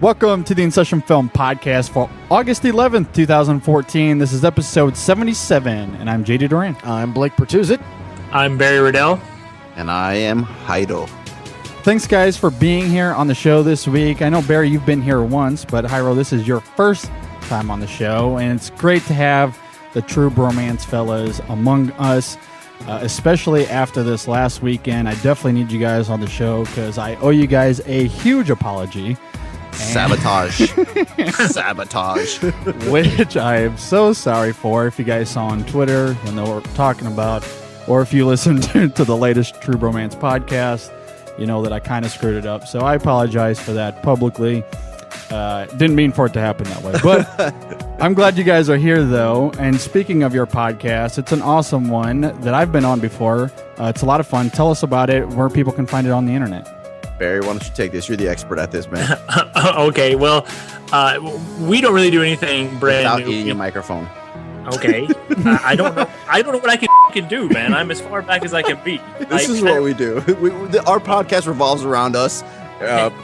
Welcome to the InSession Film Podcast for August 11th, 2014. This is episode 77, and I'm JD Duran. I'm Blake Pertuzit. I'm Barry Riddell. And I am Heido. Thanks, guys, for being here on the show this week. I know, Barry, you've been here once, but Hyro, this is your first time on the show, and it's great to have the TruBromance fellas among us, especially after this last weekend. I definitely need you guys on the show because I owe you guys a huge apology. Sabotage. Sabotage. Which I am so sorry for. If you guys saw on Twitter, you'll know what we're talking about. Or if you listened to the latest TruBromance podcast, you know that I kind of screwed it up. So I apologize for that publicly. Didn't mean for it to happen that way. But I'm glad you guys are here, though. And speaking of your podcast, it's an awesome one that I've been on before. It's a lot of fun. Tell us about it, where people can find it on the internet. Barry, why don't you take this? You're the expert at this, man. Okay, well, we don't really do anything brand Without new. eating your microphone. Okay, I don't know. I don't know what I can do, man. I'm as far back as I can be. This is what we do. Our podcast revolves around us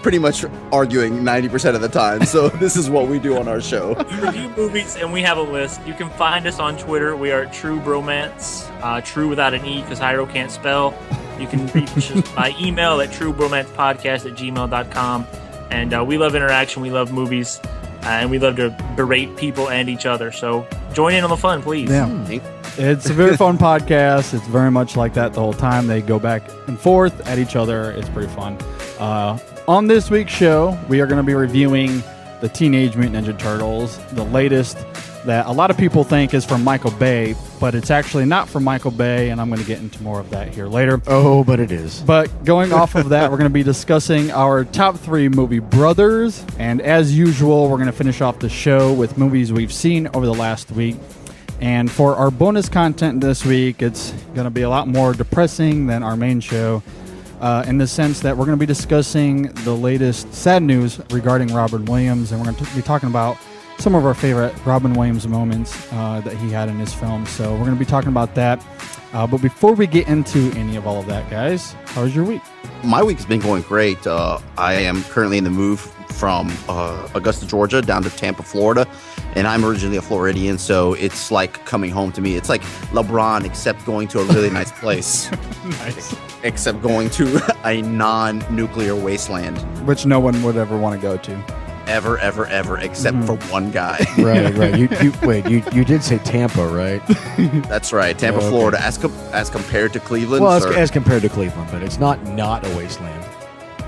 pretty much arguing 90% of the time. So this is what we do on our show. We review movies, and we have a list. You can find us on Twitter. We are TruBromance, true without an E because Hyro can't spell. You can reach us by email at TruBromancePodcast@gmail.com. And we love interaction. We love movies. And we love to berate people and each other. So join in on the fun, please. Yeah. It's a very fun podcast. It's very much like that the whole time. They go back and forth at each other. It's pretty fun. On this week's show, we are going to be reviewing the Teenage Mutant Ninja Turtles, the latest that a lot of people think is from Michael Bay, but it's actually not from Michael Bay, and I'm going to get into more of that here later. Oh, but it is. But going off of that, we're going to be discussing our top 3 movie brothers, and as usual, we're going to finish off the show with movies we've seen over the last week. And for our bonus content this week, it's going to be a lot more depressing than our main show, in the sense that we're going to be discussing the latest sad news regarding Robin Williams, and we're going to be talking about some of our favorite Robin Williams moments that he had in his film. So we're going to be talking about that. But before we get into any of all of that, guys, how was your week? My week's been going great. I am currently in the move from Augusta, Georgia, down to Tampa, Florida. And I'm originally a Floridian, so it's like coming home to me. It's like LeBron, except going to a really nice place. Nice. Except going to a non-nuclear wasteland. Which no one would ever want to go to. Ever, except for one guy. Right. You did say Tampa, right? That's right, Tampa, Okay. Florida. As compared to Cleveland. Well, sir. as compared to Cleveland, but it's not a wasteland.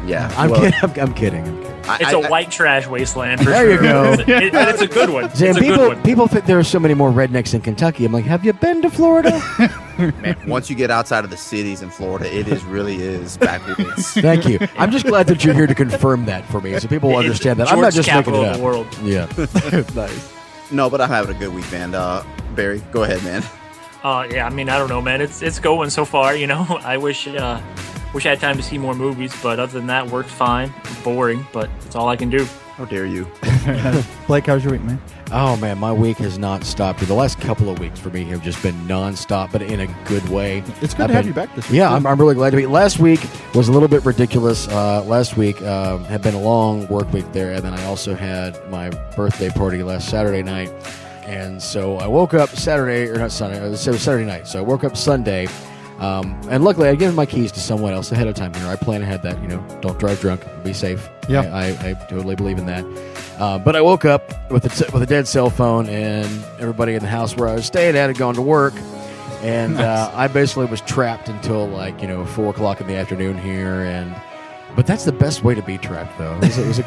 Yeah, I'm well, kidding. I'm kidding. It's a white trash wasteland for There sure. you go. And it's a good one. See, It's a good one. people think there are so many more rednecks in Kentucky. I'm like, have you been to Florida? Man, once you get outside of the cities in Florida, it really is backwoods. Thank you. I'm just glad that you're here to confirm that for me, so people will understand that. I'm not just making capital it of up. the world. Yeah. Nice. No, but I'm having a good week, man. Barry, go ahead, man. Yeah, I mean, I don't know, man. It's going so far, you know. I wish I had time to see more movies, but other than that, worked fine. Boring, but that's all I can do. How dare you? Blake, how's your week, man? Oh, man, my week has not stopped. The last couple of weeks for me have just been nonstop, but in a good way. It's good to have you back this week. Yeah, I'm really glad to be. Last week was a little bit ridiculous. Last week had been a long work week there, and then I also had my birthday party last Saturday night. And so I woke up Saturday night. So I woke up Sunday, and luckily I given my keys to someone else ahead of time here. I plan ahead that, don't drive drunk, be safe. Yeah. I totally believe in that. But I woke up with a dead cell phone, and everybody in the house where I was staying at had gone to work. And Nice. I basically was trapped until 4 o'clock in the afternoon here, but that's the best way to be trapped, though. It was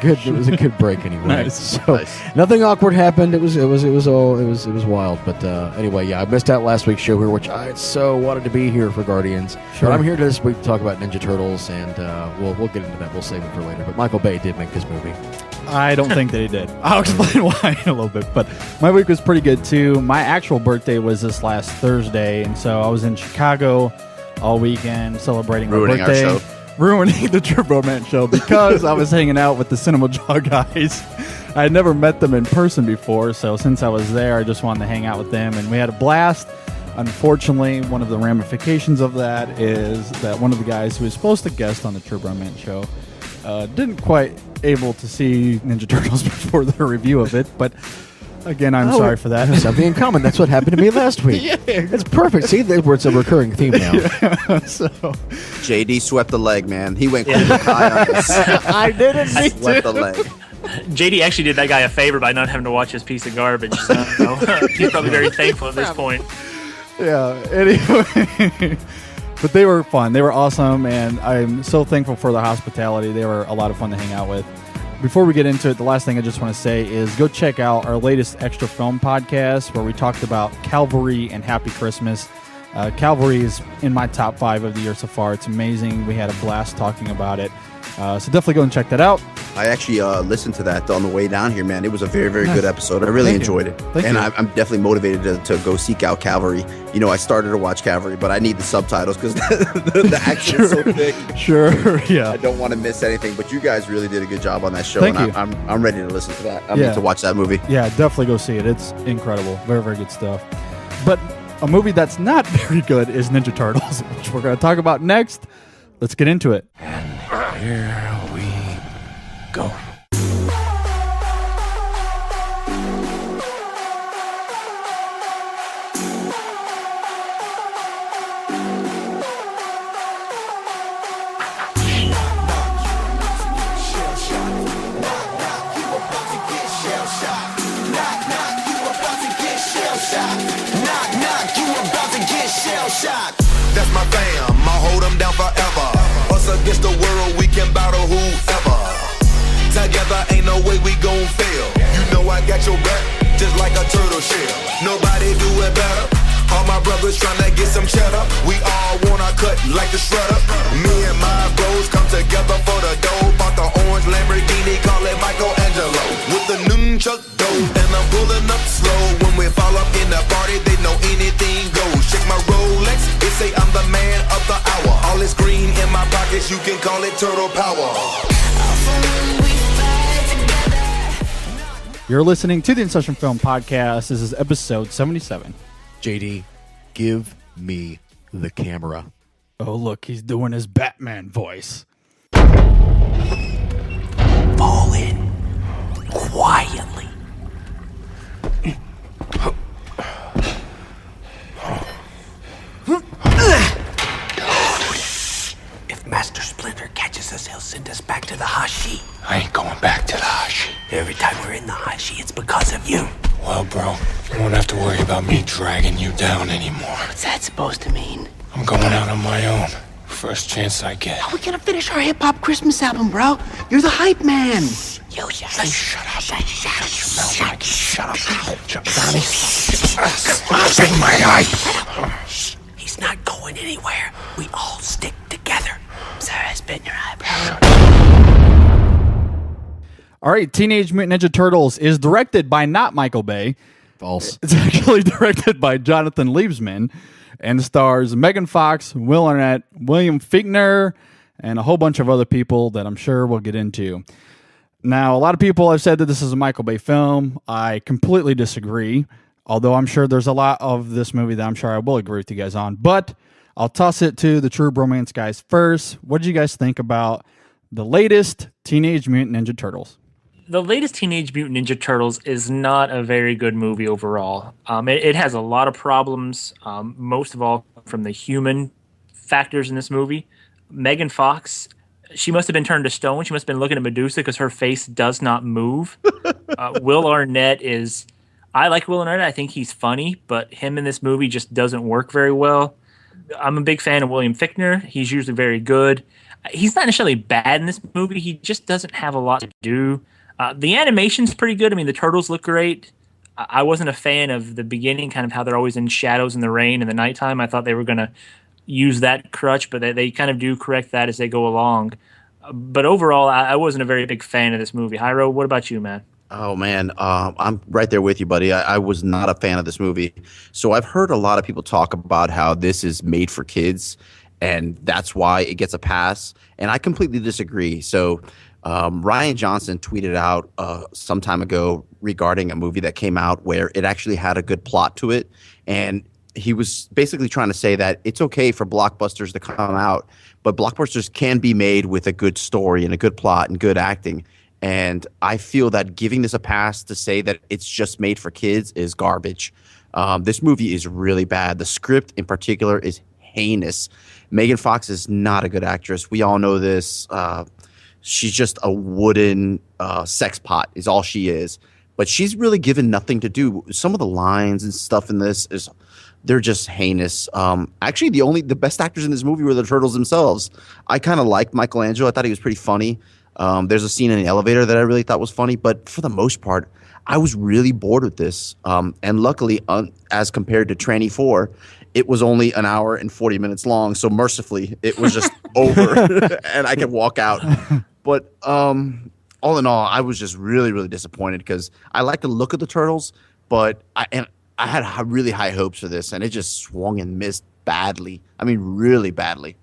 a good break anyway. Nice. So Nice. nothing awkward happened. It was wild. But anyway, yeah, I missed out last week's show here, which I so wanted to be here for Guardians. Sure. But I'm here this week to talk about Ninja Turtles, and we'll get into that. We'll save it for later. But Michael Bay did make this movie. I don't think that he did. I'll explain why in a little bit. But my week was pretty good, too. My actual birthday was this last Thursday, and so I was in Chicago all weekend celebrating Ruining my our birthday. show. Ruining the TruBromance show because I was hanging out with the Cinema Jaw guys. I had never met them in person before, so since I was there, I just wanted to hang out with them, and we had a blast. Unfortunately, one of the ramifications of that is that one of the guys who was supposed to guest on the TruBromance show Didn't quite able to see Ninja Turtles before the review of it, but again, I'm sorry for that. Something in common. That's what happened to me last week. Yeah. It's perfect. See, it's a recurring theme now. So JD swept the leg, man. He went high on us. I didn't. Swept the leg. JD actually did that guy a favor by not having to watch his piece of garbage. So he's probably very thankful at this point. yeah. Anyway, but they were fun. They were awesome, and I'm so thankful for the hospitality. They were a lot of fun to hang out with. Before we get into it, the last thing I just want to say is go check out our latest extra film podcast where we talked about Calvary and Happy Christmas. Calvary is in my top 5 of the year so far. It's amazing. We had a blast talking about it. So definitely go and check that out. I actually listened to that on the way down here, man. It was a very, very good episode. I really enjoyed it. And I'm definitely motivated to go seek out Calvary. You know, I started to watch Calvary, but I need the subtitles because the action is so thick. Sure, yeah. I don't want to miss anything, but you guys really did a good job on that show. Thank you. I'm ready to listen to that. I'm ready to watch that movie. Yeah, definitely go see it. It's incredible. Very, very good stuff. But a movie that's not very good is Ninja Turtles, which we're going to talk about next. Let's get into it. And here we go. That's my fam, I'll hold them down forever. Us against the world, we can battle whoever. Together ain't no way we gon' fail. You know I got your back, just like a turtle shell. Nobody do it better. All my brothers tryna get some cheddar. We all wanna cut like the shredder. Me and my bros come together for the dough. Bought the orange Lamborghini, call it Michelangelo. With the nunchuck dough, and I'm pulling up slow. When we fall up in the party, they know anything goes. Check my Rolex, they say I'm the man of the hour. All this green in my pockets, you can call it turtle power. You're listening to the InSession Film Podcast. This is episode 77. JD, give me the camera. Oh, look, he's doing his Batman voice. Fall in quietly. If Master Splinter catches us, he'll send us back to the Hashi. I ain't going back to the Hashi. Every time we're in the Hashi, it's because of you. Well, bro, you won't have to worry about me dragging you down anymore. What's that supposed to mean? I'm going out on my own. First chance I get. How we gonna finish our hip-hop Christmas album, bro? You're the hype man. Yo, Shut up. Shut up. Shut up. Johnny. Say my eye. He's not going anywhere. We all stick together. Sorry, I spit in your eye, bro. All right, Teenage Mutant Ninja Turtles is directed by not Michael Bay. False. It's actually directed by Jonathan Liebsman and stars Megan Fox, Will Arnett, William Fichtner, and a whole bunch of other people that I'm sure we'll get into. Now, a lot of people have said that this is a Michael Bay film. I completely disagree, although I'm sure there's a lot of this movie that I'm sure I will agree with you guys on. But I'll toss it to the TruBromance guys first. What did you guys think about the latest Teenage Mutant Ninja Turtles? The latest Teenage Mutant Ninja Turtles is not a very good movie overall. It has a lot of problems, most of all from the human factors in this movie. Megan Fox, she must have been turned to stone. She must have been looking at Medusa because her face does not move. Will Arnett is... I like Will Arnett. I think he's funny, but him in this movie just doesn't work very well. I'm a big fan of William Fichtner. He's usually very good. He's not necessarily bad in this movie. He just doesn't have a lot to do. The animation's pretty good. I mean, the turtles look great. I wasn't a fan of the beginning, kind of how they're always in shadows in the rain in the nighttime. I thought they were going to use that crutch, but they kind of do correct that as they go along. But overall, I wasn't a very big fan of this movie. Hyro, what about you, man? Oh, man, I'm right there with you, buddy. I was not a fan of this movie. So I've heard a lot of people talk about how this is made for kids, and that's why it gets a pass. And I completely disagree. So Ryan Johnson tweeted out some time ago regarding a movie that came out where it actually had a good plot to it. And he was basically trying to say that it's okay for blockbusters to come out, but blockbusters can be made with a good story and a good plot and good acting. And I feel that giving this a pass to say that it's just made for kids is garbage. This movie is really bad. The script in particular is heinous. Megan Fox is not a good actress. We all know this. She's just a wooden sex pot is all she is. But she's really given nothing to do. Some of the lines and stuff in this they're just heinous. Actually, the best actors in this movie were the Turtles themselves. I kind of liked Michelangelo. I thought he was pretty funny. There's a scene in the elevator that I really thought was funny. But for the most part, I was really bored with this. And luckily, as compared to Tranny 4, it was only an hour and 40 minutes long. So mercifully, it was just over and I could walk out. But all in all, I was just really, really disappointed because I like the look of the Turtles, but I had really high hopes for this, and it just swung and missed badly. I mean, really badly.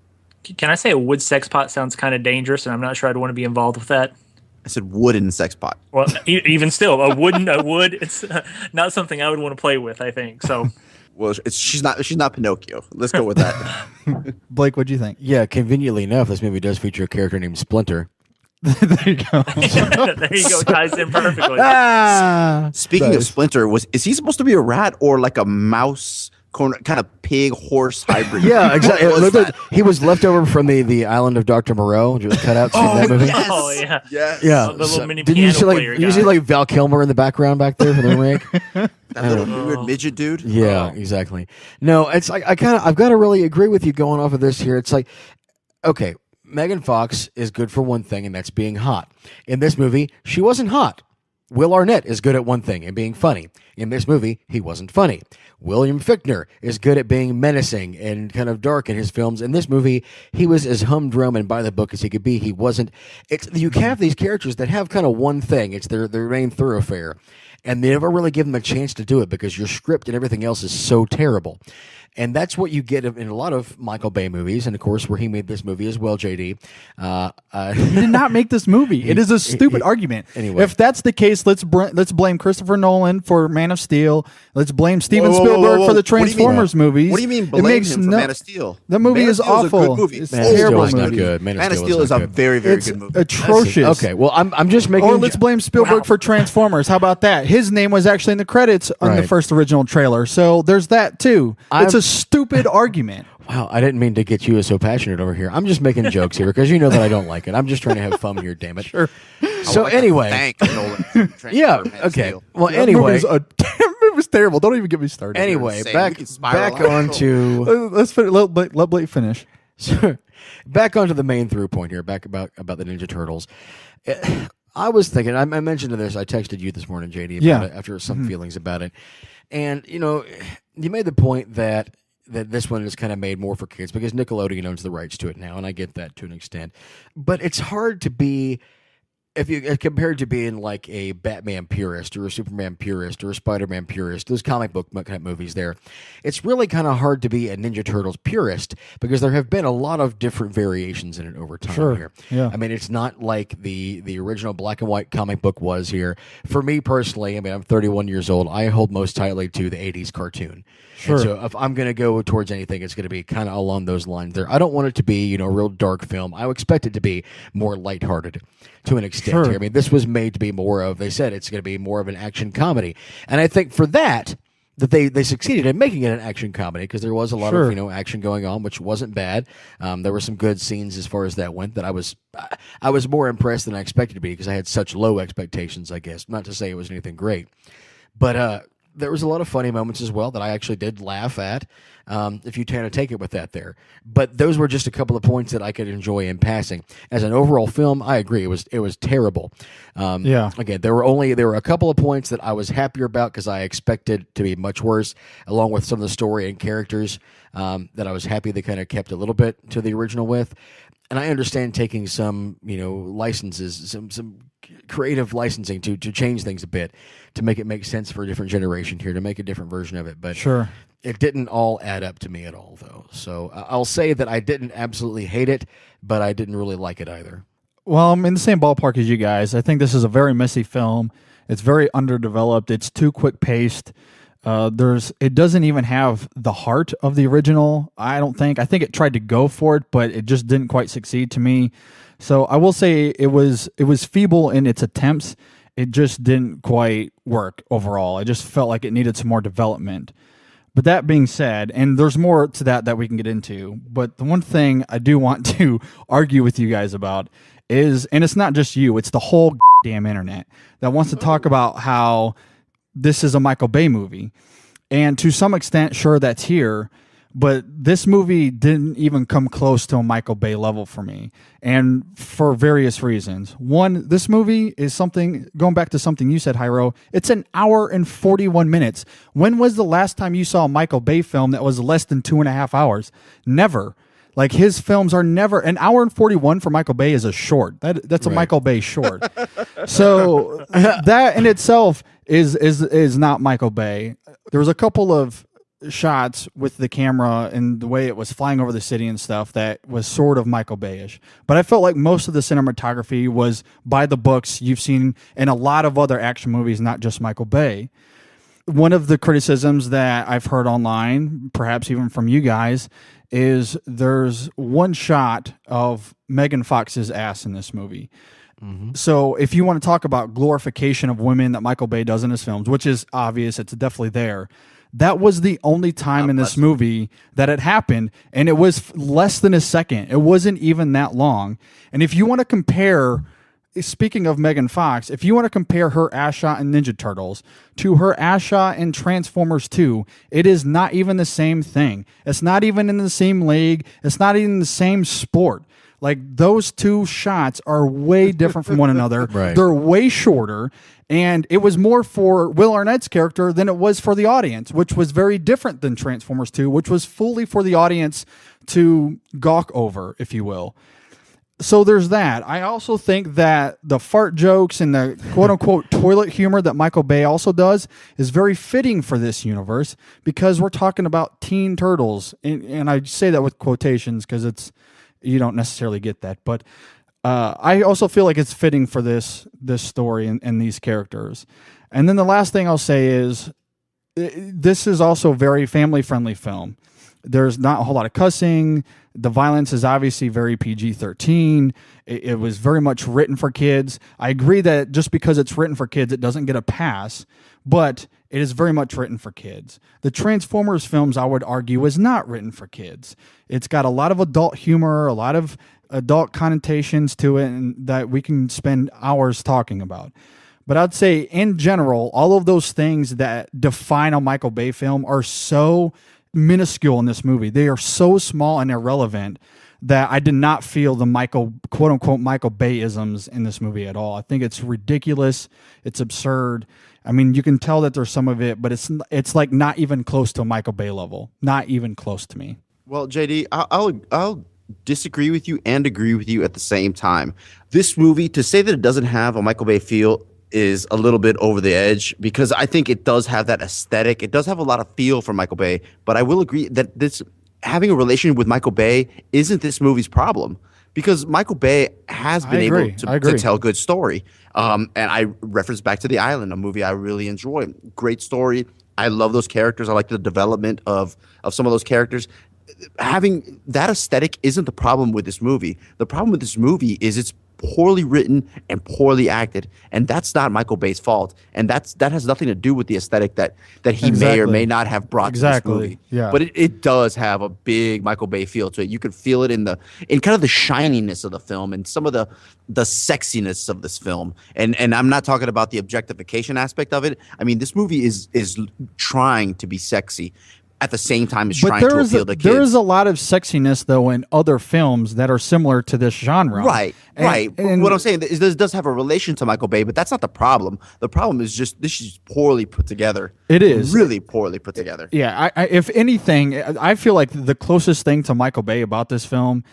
Can I say a wood sex pot sounds kind of dangerous, and I'm not sure I'd want to be involved with that. I said wooden sex pot. Well, even still, a wood, it's not something I would want to play with, I think. So, well, she's not Pinocchio. Let's go with that. Blake, what do you think? Yeah, conveniently enough, this movie does feature a character named Splinter. There you go. There you go. Ties in perfectly. Speaking of Splinter, is he supposed to be a rat or like a mouse kind of pig horse hybrid? Yeah, exactly. He was left over from the island of Dr. Moreau, just cut out in that movie. Yes. Oh yeah, yeah. The little mini did piano you see player you see like Val Kilmer in the background back there for the remake? That little weird midget dude. Yeah, exactly. No, it's like I've got to really agree with you going off of this here. It's like, okay, Megan Fox is good for one thing, and that's being hot. In this movie, she wasn't hot. Will Arnett is good at one thing and being funny. In this movie, he wasn't funny. William Fichtner is good at being menacing and kind of dark in his films. In this movie, he was as humdrum and by the book as he could be. He wasn't. You have these characters that have kind of one thing. It's their main thoroughfare. And they never really give them a chance to do it because your script and everything else is so terrible. And that's what you get in a lot of Michael Bay movies, and of course, where he made this movie as well, JD. He did not make this movie. It is a stupid argument. Anyway. If that's the case, let's blame Christopher Nolan for Man of Steel. Let's blame Steven Spielberg for the Transformers movies. What do you mean blame him for Man of Steel? The movie is awful. A good movie. It's Man of Steel terrible is not movie. good. Man of Steel is a very, very good movie. Atrocious. Okay, well, I'm just making. Or let's blame Spielberg for Transformers. How about that? His name was actually in the credits on the first original trailer. So there's that too. It's a stupid argument. Wow, I didn't mean to get you so passionate over here. I'm just making jokes here because you know that I don't like it. I'm just trying to have fun here, damn it. Sure. So anyway. Thank Nolan. Yeah, okay. Well, anyway. It was terrible. Don't even get me started. Anyway, back on to... Let Blake finish. Back onto the main through point here, back about the Ninja Turtles. I was thinking, I mentioned this, I texted you this morning, JD, about it after some feelings about it. And, you made the point that this one is kind of made more for kids because Nickelodeon owns the rights to it now, and I get that to an extent. But it's hard to be, compared to being like a Batman purist or a Superman purist or a Spider-Man purist, those comic book kind of movies there, it's really kind of hard to be a Ninja Turtles purist because there have been a lot of different variations in it over time here. Yeah. I mean, it's not like the original black and white comic book was here. For me personally, I mean, I'm 31 years old. I hold most tightly to the 80s cartoon. Sure. And so if I'm going to go towards anything, it's going to be kind of along those lines there. I don't want it to be, a real dark film. I expect it to be more lighthearted to an extent here. I mean, this was made to be more of, they said it's going to be more of an action comedy. And I think for that they succeeded in making it an action comedy because there was a lot of, action going on, which wasn't bad. There were some good scenes as far as that went that I was more impressed than I expected to be because I had such low expectations, I guess. Not to say it was anything great. But, there was a lot of funny moments as well that I actually did laugh at, if you kind of take it with that there. But those were just a couple of points that I could enjoy in passing. As an overall film, I agree. It was terrible. Again, there were a couple of points that I was happier about because I expected to be much worse, along with some of the story and characters that I was happy they kind of kept a little bit to the original with. And I understand taking some, licenses, some creative licensing to change things a bit, to make it make sense for a different generation here, to make a different version of it. But it didn't all add up to me at all, though. So I'll say that I didn't absolutely hate it, but I didn't really like it either. Well, I'm in the same ballpark as you guys. I think this is a very messy film. It's very underdeveloped. It's too quick-paced. It doesn't even have the heart of the original. I don't think. I think it tried to go for it, but it just didn't quite succeed to me. So I will say it was feeble in its attempts. It just didn't quite work overall. I just felt like it needed some more development. But that being said, and there's more to that we can get into, but the one thing I do want to argue with you guys about is, and it's not just you, it's the whole damn internet that wants to talk about how this is a Michael Bay movie. And to some extent, sure, that's here, but this movie didn't even come close to a Michael Bay level for me, and for various reasons. One, this movie is something, going back to something you said, Hyro, it's an hour and 41 minutes. When was the last time you saw a Michael Bay film that was less than 2.5 hours? Never. Like, his films are never, an hour and 41 for Michael Bay is a short. That's a Michael Bay short. So that in itself is not Michael Bay. There was a couple of shots with the camera and the way it was flying over the city and stuff that was sort of Michael Bay-ish. But I felt like most of the cinematography was by the books you've seen in a lot of other action movies, not just Michael Bay. One of the criticisms that I've heard online, perhaps even from you guys, is there's one shot of Megan Fox's ass in this movie. Mm-hmm. So if you want to talk about glorification of women that Michael Bay does in his films, which is obvious, it's definitely there. That was the only time in this movie that it happened, and it was less than a second. It wasn't even that long. And if you want to compare, speaking of Megan Fox, if you want to compare her ass shot in Ninja Turtles to her ass shot in Transformers 2, it is not even the same thing. It's not even in the same league. It's not even the same sport. Like, those two shots are way different from one another. Right. They're way shorter, and it was more for Will Arnett's character than it was for the audience, which was very different than Transformers 2, which was fully for the audience to gawk over, if you will. So there's that. I also think that the fart jokes and the quote-unquote toilet humor that Michael Bay also does is very fitting for this universe, because we're talking about teen turtles. And I say that with quotations because it's, you don't necessarily get that. But I also feel like it's fitting for this story and these characters. And then the last thing I'll say is this is also a very family-friendly film. There's not a whole lot of cussing. The violence is obviously very PG-13. It was very much written for kids. I agree that just because it's written for kids, it doesn't get a pass, but it is very much written for kids. The Transformers films, I would argue, is not written for kids. It's got a lot of adult humor, a lot of adult connotations to it, and that we can spend hours talking about. But I'd say, in general, all of those things that define a Michael Bay film are so minuscule in this movie. They are so small and irrelevant that I did not feel the quote unquote Michael Bay-isms in this movie at all. I think it's ridiculous. It's absurd. I mean, you can tell that there's some of it, but it's like not even close to a Michael Bay level. Not even close to me. Well, JD, I'll disagree with you and agree with you at the same time. This movie, to say that it doesn't have a Michael Bay feel, is a little bit over the edge, because I think it does have that aesthetic. It does have a lot of feel for Michael Bay, but I will agree that this having a relation with Michael Bay isn't this movie's problem, because Michael Bay has been able to tell a good story. And I reference back to The Island, a movie I really enjoy. Great story. I love those characters. I like the development of some of those characters. Having that aesthetic isn't the problem with this movie. The problem with this movie is it's poorly written and poorly acted, and that's not Michael Bay's fault. And that has nothing to do with the aesthetic that he may or may not have brought to this movie. Yeah. But it does have a big Michael Bay feel to it. You can feel it in kind of the shininess of the film and some of the sexiness of this film. And I'm not talking about the objectification aspect of it. I mean, this movie is trying to be sexy at the same time as trying to appeal to kids. There is a lot of sexiness, though, in other films that are similar to this genre. Right. And what I'm saying is this does have a relation to Michael Bay, but that's not the problem. The problem is just this is poorly put together. It is. Really poorly put together. Yeah. If anything, I feel like the closest thing to Michael Bay about this film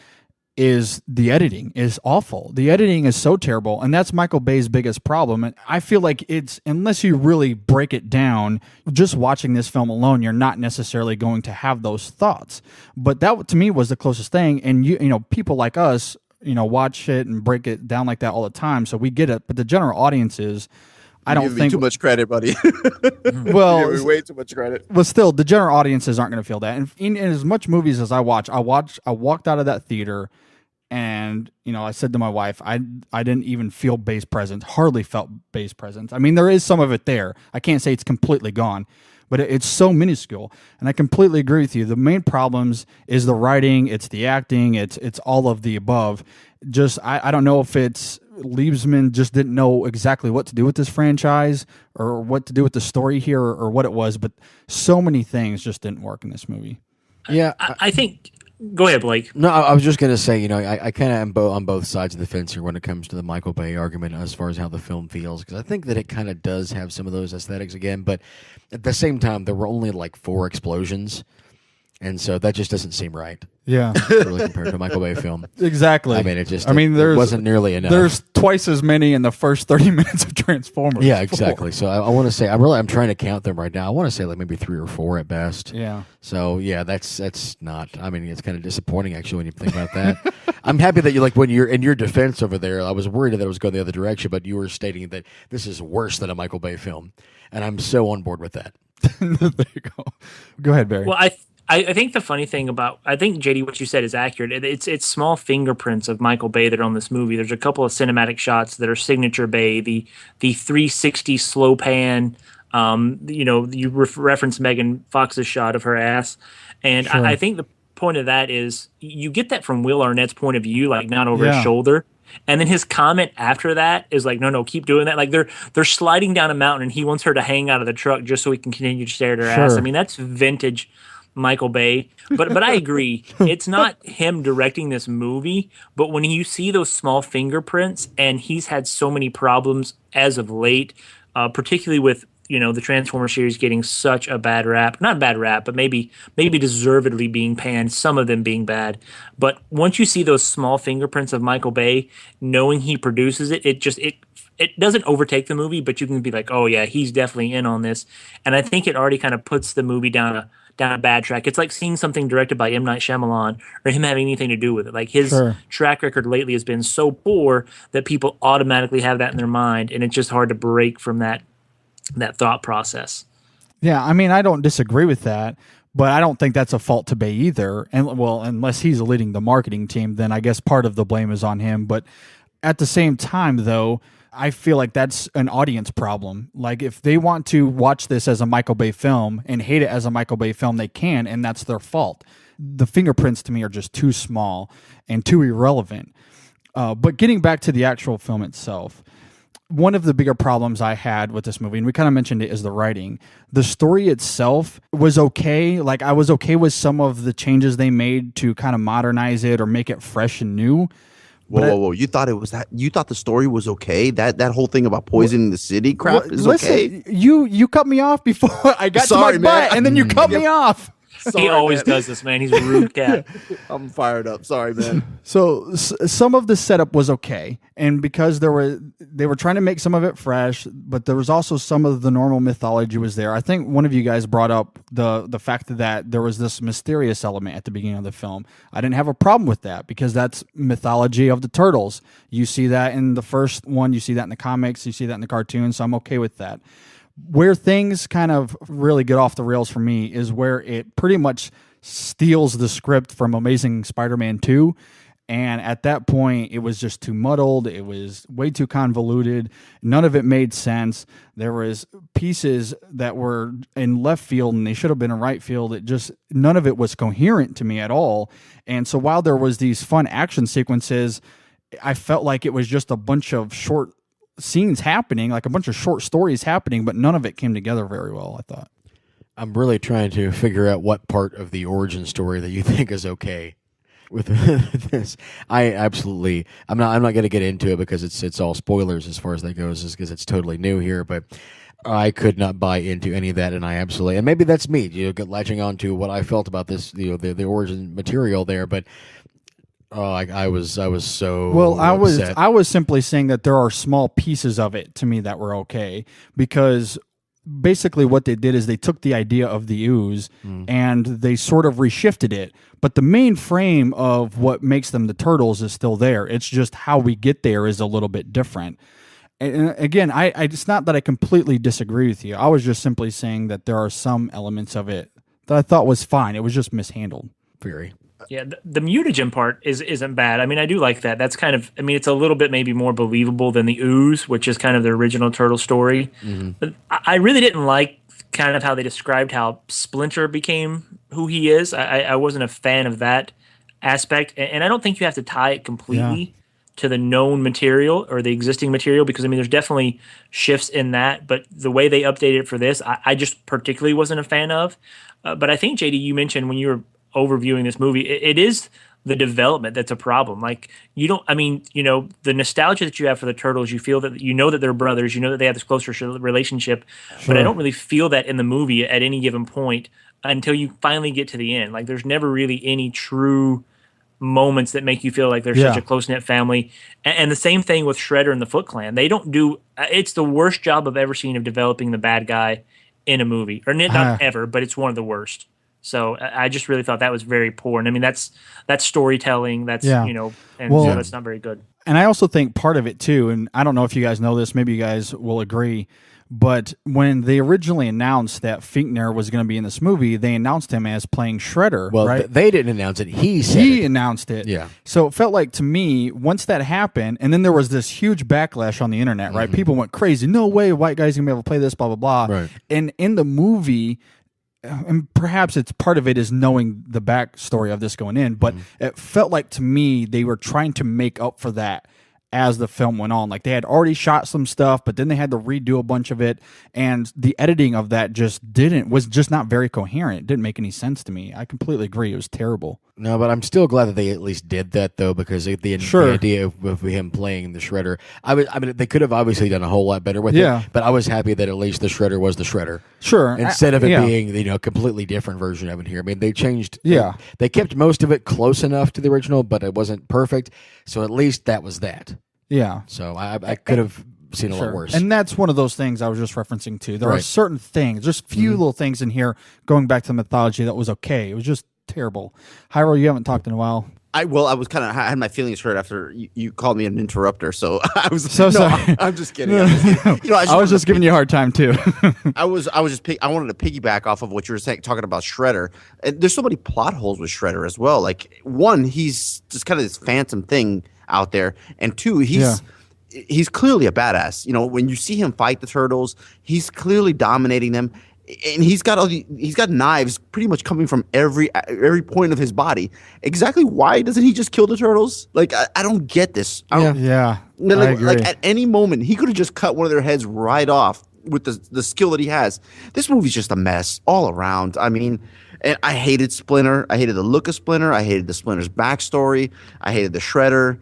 is the editing is awful. The editing is so terrible, and that's Michael Bay's biggest problem. And I feel like it's, unless you really break it down, just watching this film alone, you're not necessarily going to have those thoughts. But that, to me, was the closest thing. And you know, people like us, watch it and break it down like that all the time, so we get it. But the general audiences, I don't You're giving me think too much credit, buddy. well, You're giving me way too much credit. but still, the general audiences aren't going to feel that. And in as much movies as I walked out of that theater, and I said to my wife, I didn't even feel bass presence, hardly felt bass presence. I mean, there is some of it there. I can't say it's completely gone, but it's so minuscule. And I completely agree with you. The main problems is the writing, it's the acting, it's all of the above. Just I don't know if it's Liebsman just didn't know exactly what to do with this franchise or what to do with the story here or what it was, but so many things just didn't work in this movie. Yeah, I think. Go ahead, Blake. No, I was just going to say, I kind of am on both sides of the fence here when it comes to the Michael Bay argument as far as how the film feels, because I think that it kind of does have some of those aesthetics again, but at the same time, there were only like 4 explosions, and so that just doesn't seem right. Yeah, really compared to a Michael Bay film. Exactly. I mean, it wasn't nearly enough. There's twice as many in the first 30 minutes of Transformers. Yeah, exactly. So I want to say, I'm trying to count them right now. I want to say like maybe 3 or 4 at best. Yeah. So yeah, that's not. I mean, it's kind of disappointing actually when you think about that. I'm happy that when you're in your defense over there. I was worried that it was going the other direction, but you were stating that this is worse than a Michael Bay film, and I'm so on board with that. There you go. Go ahead, Barry. Well, I think the funny thing I think JD, what you said is accurate. It's small fingerprints of Michael Bay that are on this movie. There's a couple of cinematic shots that are signature Bay. The 360 slow pan. You reference Megan Fox's shot of her ass, and sure. I think the point of that is you get that from Will Arnett's point of view, like not over his shoulder. And then his comment after that is like, no, keep doing that. Like they're sliding down a mountain, and he wants her to hang out of the truck just so he can continue to stare at her ass. I mean, that's vintage Michael Bay, but I agree. It's not him directing this movie, but when you see those small fingerprints, and he's had so many problems as of late, particularly with the Transformers series getting such a bad rap. Not bad rap, but maybe deservedly being panned, some of them being bad. But once you see those small fingerprints of Michael Bay, knowing he produces it, it doesn't overtake the movie, but you can be like, oh yeah, he's definitely in on this. And I think it already kind of puts the movie down a bad track. It's like seeing something directed by M. Night Shyamalan or him having anything to do with it. Like his track record lately has been so poor that people automatically have that in their mind, and it's just hard to break from that thought process. Yeah, I mean, I don't disagree with that, but I don't think that's a fault to Bay either. And well, unless he's leading the marketing team, then I guess part of the blame is on him. But at the same time, though, I feel like that's an audience problem. Like if they want to watch this as a Michael Bay film and hate it as a Michael Bay film, they can, and that's their fault. The fingerprints to me are just too small and too irrelevant. But getting back to the actual film itself, one of the bigger problems I had with this movie, and we kind of mentioned it, is the writing. The story itself was okay. Like I was okay with some of the changes they made to kind of modernize it or make it fresh and new. Whoa! You thought it was that? You thought the story was okay? That whole thing about poisoning the city crap is okay? You cut me off before I got to my butt, and then you cut me off. Sorry, he always does this, man. He's a rude cat. I'm fired up. Sorry, man. So some of the setup was okay, and because they were trying to make some of it fresh, but there was also some of the normal mythology was there. I think one of you guys brought up the fact that there was this mysterious element at the beginning of the film. I didn't have a problem with that because that's mythology of the Turtles. You see that in the first one, you see that in the comics, you see that in the cartoons, so I'm okay with that. Where things kind of really get off the rails for me is where it pretty much steals the script from Amazing Spider-Man 2. And at that point, it was just too muddled. It was way too convoluted. None of it made sense. There was pieces that were in left field and they should have been in right field. None of it was coherent to me at all. And so while there was these fun action sequences, I felt like it was just a bunch of short scenes happening, like a bunch of short stories happening, but none of it came together very well, I thought. I'm really trying to figure out what part of the origin story that you think is okay with this. I'm not going to get into it because it's all spoilers as far as that goes, just because it's totally new here, but I could not buy into any of that, and and maybe that's me, latching on to what I felt about this, the origin material there, but I was so upset. I was simply saying that there are small pieces of it to me that were okay, because basically what they did is they took the idea of the ooze and they sort of reshifted it, but the main frame of what makes them the Turtles is still there. It's just how we get there is a little bit different. And again, I it's not that I completely disagree with you. I was just simply saying that there are some elements of it that I thought was fine. It was just mishandled. Very. Yeah, the mutagen part isn't bad. I mean, I do like that. That's kind of, I mean, it's a little bit maybe more believable than the ooze, which is kind of the original Turtle story. But I really didn't like kind of how they described how Splinter became who he is. I wasn't a fan of that aspect, and I don't think you have to tie it completely to the known material or the existing material, because I mean, there's definitely shifts in that, but the way they updated it for this, I just particularly wasn't a fan of. But I think, JD, you mentioned when you were overviewing this movie, it is the development that's a problem. Like, you don't, I mean, you know, the nostalgia that you have for the Turtles, you feel that, you know, that they're brothers, you know that they have this closer relationship, but I don't really feel that in the movie at any given point until you finally get to the end. Like, there's never really any true moments that make you feel like they're such a close-knit family. And the same thing with Shredder and the Foot Clan. They don't do, it's the worst job I've ever seen of developing the bad guy in a movie. Or not ever, but it's one of the worst. So I just really thought that was very poor. And I mean, that's storytelling. That's, you know, and so that's not very good. And I also think part of it too, and I don't know if you guys know this, maybe you guys will agree, but when they originally announced that Finkner was going to be in this movie, they announced him as playing Shredder. Well, right? They didn't announce it. He said he it. announced it. Yeah. So it felt like to me, once that happened, and then there was this huge backlash on the internet, right? People went crazy. No way, white guys going to be able to play this, blah, blah, blah. Right. And in the movie, and perhaps it's part of it is knowing the backstory of this going in, but it felt like to me they were trying to make up for that as the film went on. Like, they had already shot some stuff, but then they had to redo a bunch of it, and the editing of that was just not very coherent. It didn't make any sense to me. I completely agree. It was terrible. No, but I'm still glad that they at least did that, though, because the idea of him playing the Shredder, I mean, they could have obviously done a whole lot better with it, but I was happy that at least the Shredder was the Shredder. Sure. Instead of it being, you know, a completely different version of it here. I mean, they changed. They kept most of it close enough to the original, but it wasn't perfect. So at least that was that. Yeah. So I could have seen a lot worse. And that's one of those things I was just referencing to. There are certain things, just few little things in here going back to the mythology that was okay. It was just terrible. Hyro, you haven't talked in a while. I had my feelings hurt after you called me an interrupter, so I was sorry. I'm just kidding. I was just giving you a hard time too. I wanted to piggyback off of what you were saying, talking about Shredder. And there's so many plot holes with Shredder as well. Like, one, he's just kind of this phantom thing out there, and two, he's clearly a badass. You know, when you see him fight the Turtles, he's clearly dominating them. And he's got knives pretty much coming from every point of his body. Exactly why doesn't he just kill the Turtles? Like, I don't get this. I agree. Like at any moment he could have just cut one of their heads right off with the skill that he has. This movie's just a mess all around. I mean, and I hated Splinter. I hated the look of Splinter. I hated the Splinter's backstory. I hated the Shredder.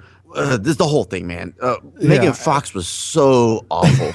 This the whole thing, man. Megan Fox was so awful.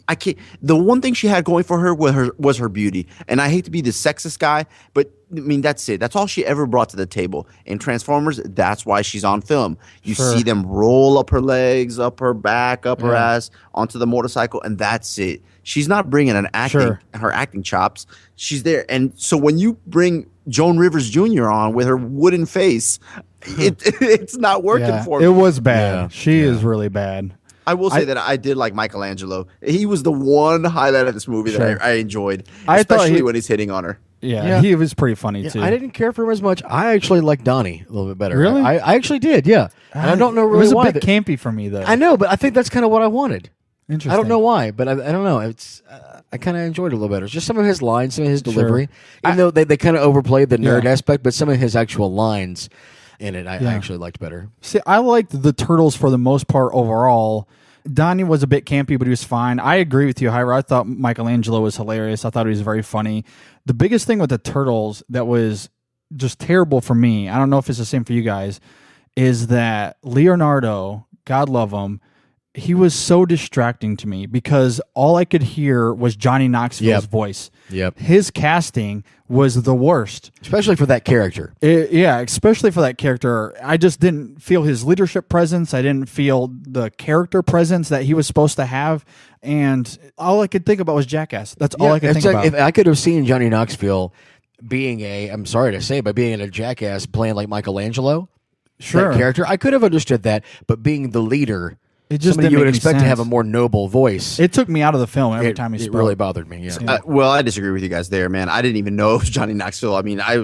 I can't. The one thing she had going for her was her beauty, and I hate to be the sexist guy, but I mean, that's it. That's all she ever brought to the table. In Transformers, that's why she's on film. You see them roll up her legs, up her back, up her ass onto the motorcycle, and that's it. She's not bringing her acting chops. She's there, and so when you bring Joan Rivers Jr. on with her wooden face, it's not working for me. It was bad. She is really bad. I will say that I did like Michelangelo. He was the one highlight of this movie that I enjoyed, especially when he's hitting on her. Yeah, he was pretty funny too. I didn't care for him as much. I actually liked Donnie a little bit better. Really? I actually did, yeah. And I don't know really why. It was a bit campy for me, though. I know, but I think that's kind of what I wanted. Interesting. I don't know why, but I don't know. It's I kind of enjoyed it a little better. It's just some of his lines, some of his delivery. Even though they kind of overplayed the nerd aspect, but some of his actual lines in it I actually liked better. See, I liked the Turtles for the most part overall. Donnie was a bit campy, but he was fine. I agree with you, Hyra. I thought Michelangelo was hilarious. I thought he was very funny. The biggest thing with the Turtles that was just terrible for me, I don't know if it's the same for you guys, is that Leonardo, God love him, he was so distracting to me because all I could hear was Johnny Knoxville's voice. Yep. His casting was the worst. Especially for that character. Especially for that character. I just didn't feel his leadership presence. I didn't feel the character presence that he was supposed to have. And all I could think about was Jackass. That's all I could think about. If I could have seen Johnny Knoxville being I'm sorry to say, but being a Jackass playing like Michelangelo, that character, I could have understood that. But being the leader It just somebody didn't you would make any expect to have a sense. more noble voice. It took me out of the film every time he It spoke. really bothered me. Yeah. Well, I disagree with you guys there, man. I didn't even know it was Johnny Knoxville. I mean, I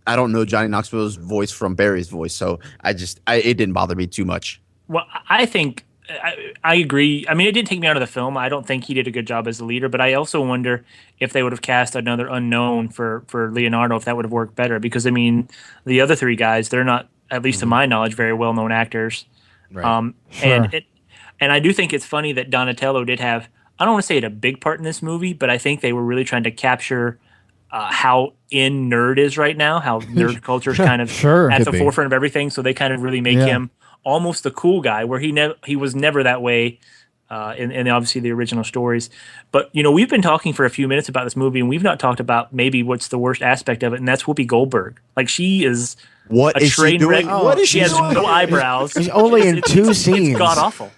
don't know Johnny Knoxville's voice from Barry's voice, so it didn't bother me too much. Well, I think I agree. I mean, it didn't take me out of the film. I don't think he did a good job as the leader, but I also wonder if they would have cast another unknown for Leonardo, if that would have worked better. Because, I mean, the other three guys, they're not, at least to my knowledge, very well-known actors. Right. Sure. And I do think it's funny that Donatello did have, I don't want to say it a big part in this movie, but I think they were really trying to capture how in nerd is right now, how nerd culture is kind of Sure. at Could the be. forefront of everything. So they kind of really make him almost the cool guy, where he was never that way in obviously the original stories. But, you know, we've been talking for a few minutes about this movie, and we've not talked about maybe what's the worst aspect of it, and that's Whoopi Goldberg. Like, she is What a is she train doing? wreck. What is she she has doing? no eyebrows. She's only in two scenes. It's god awful.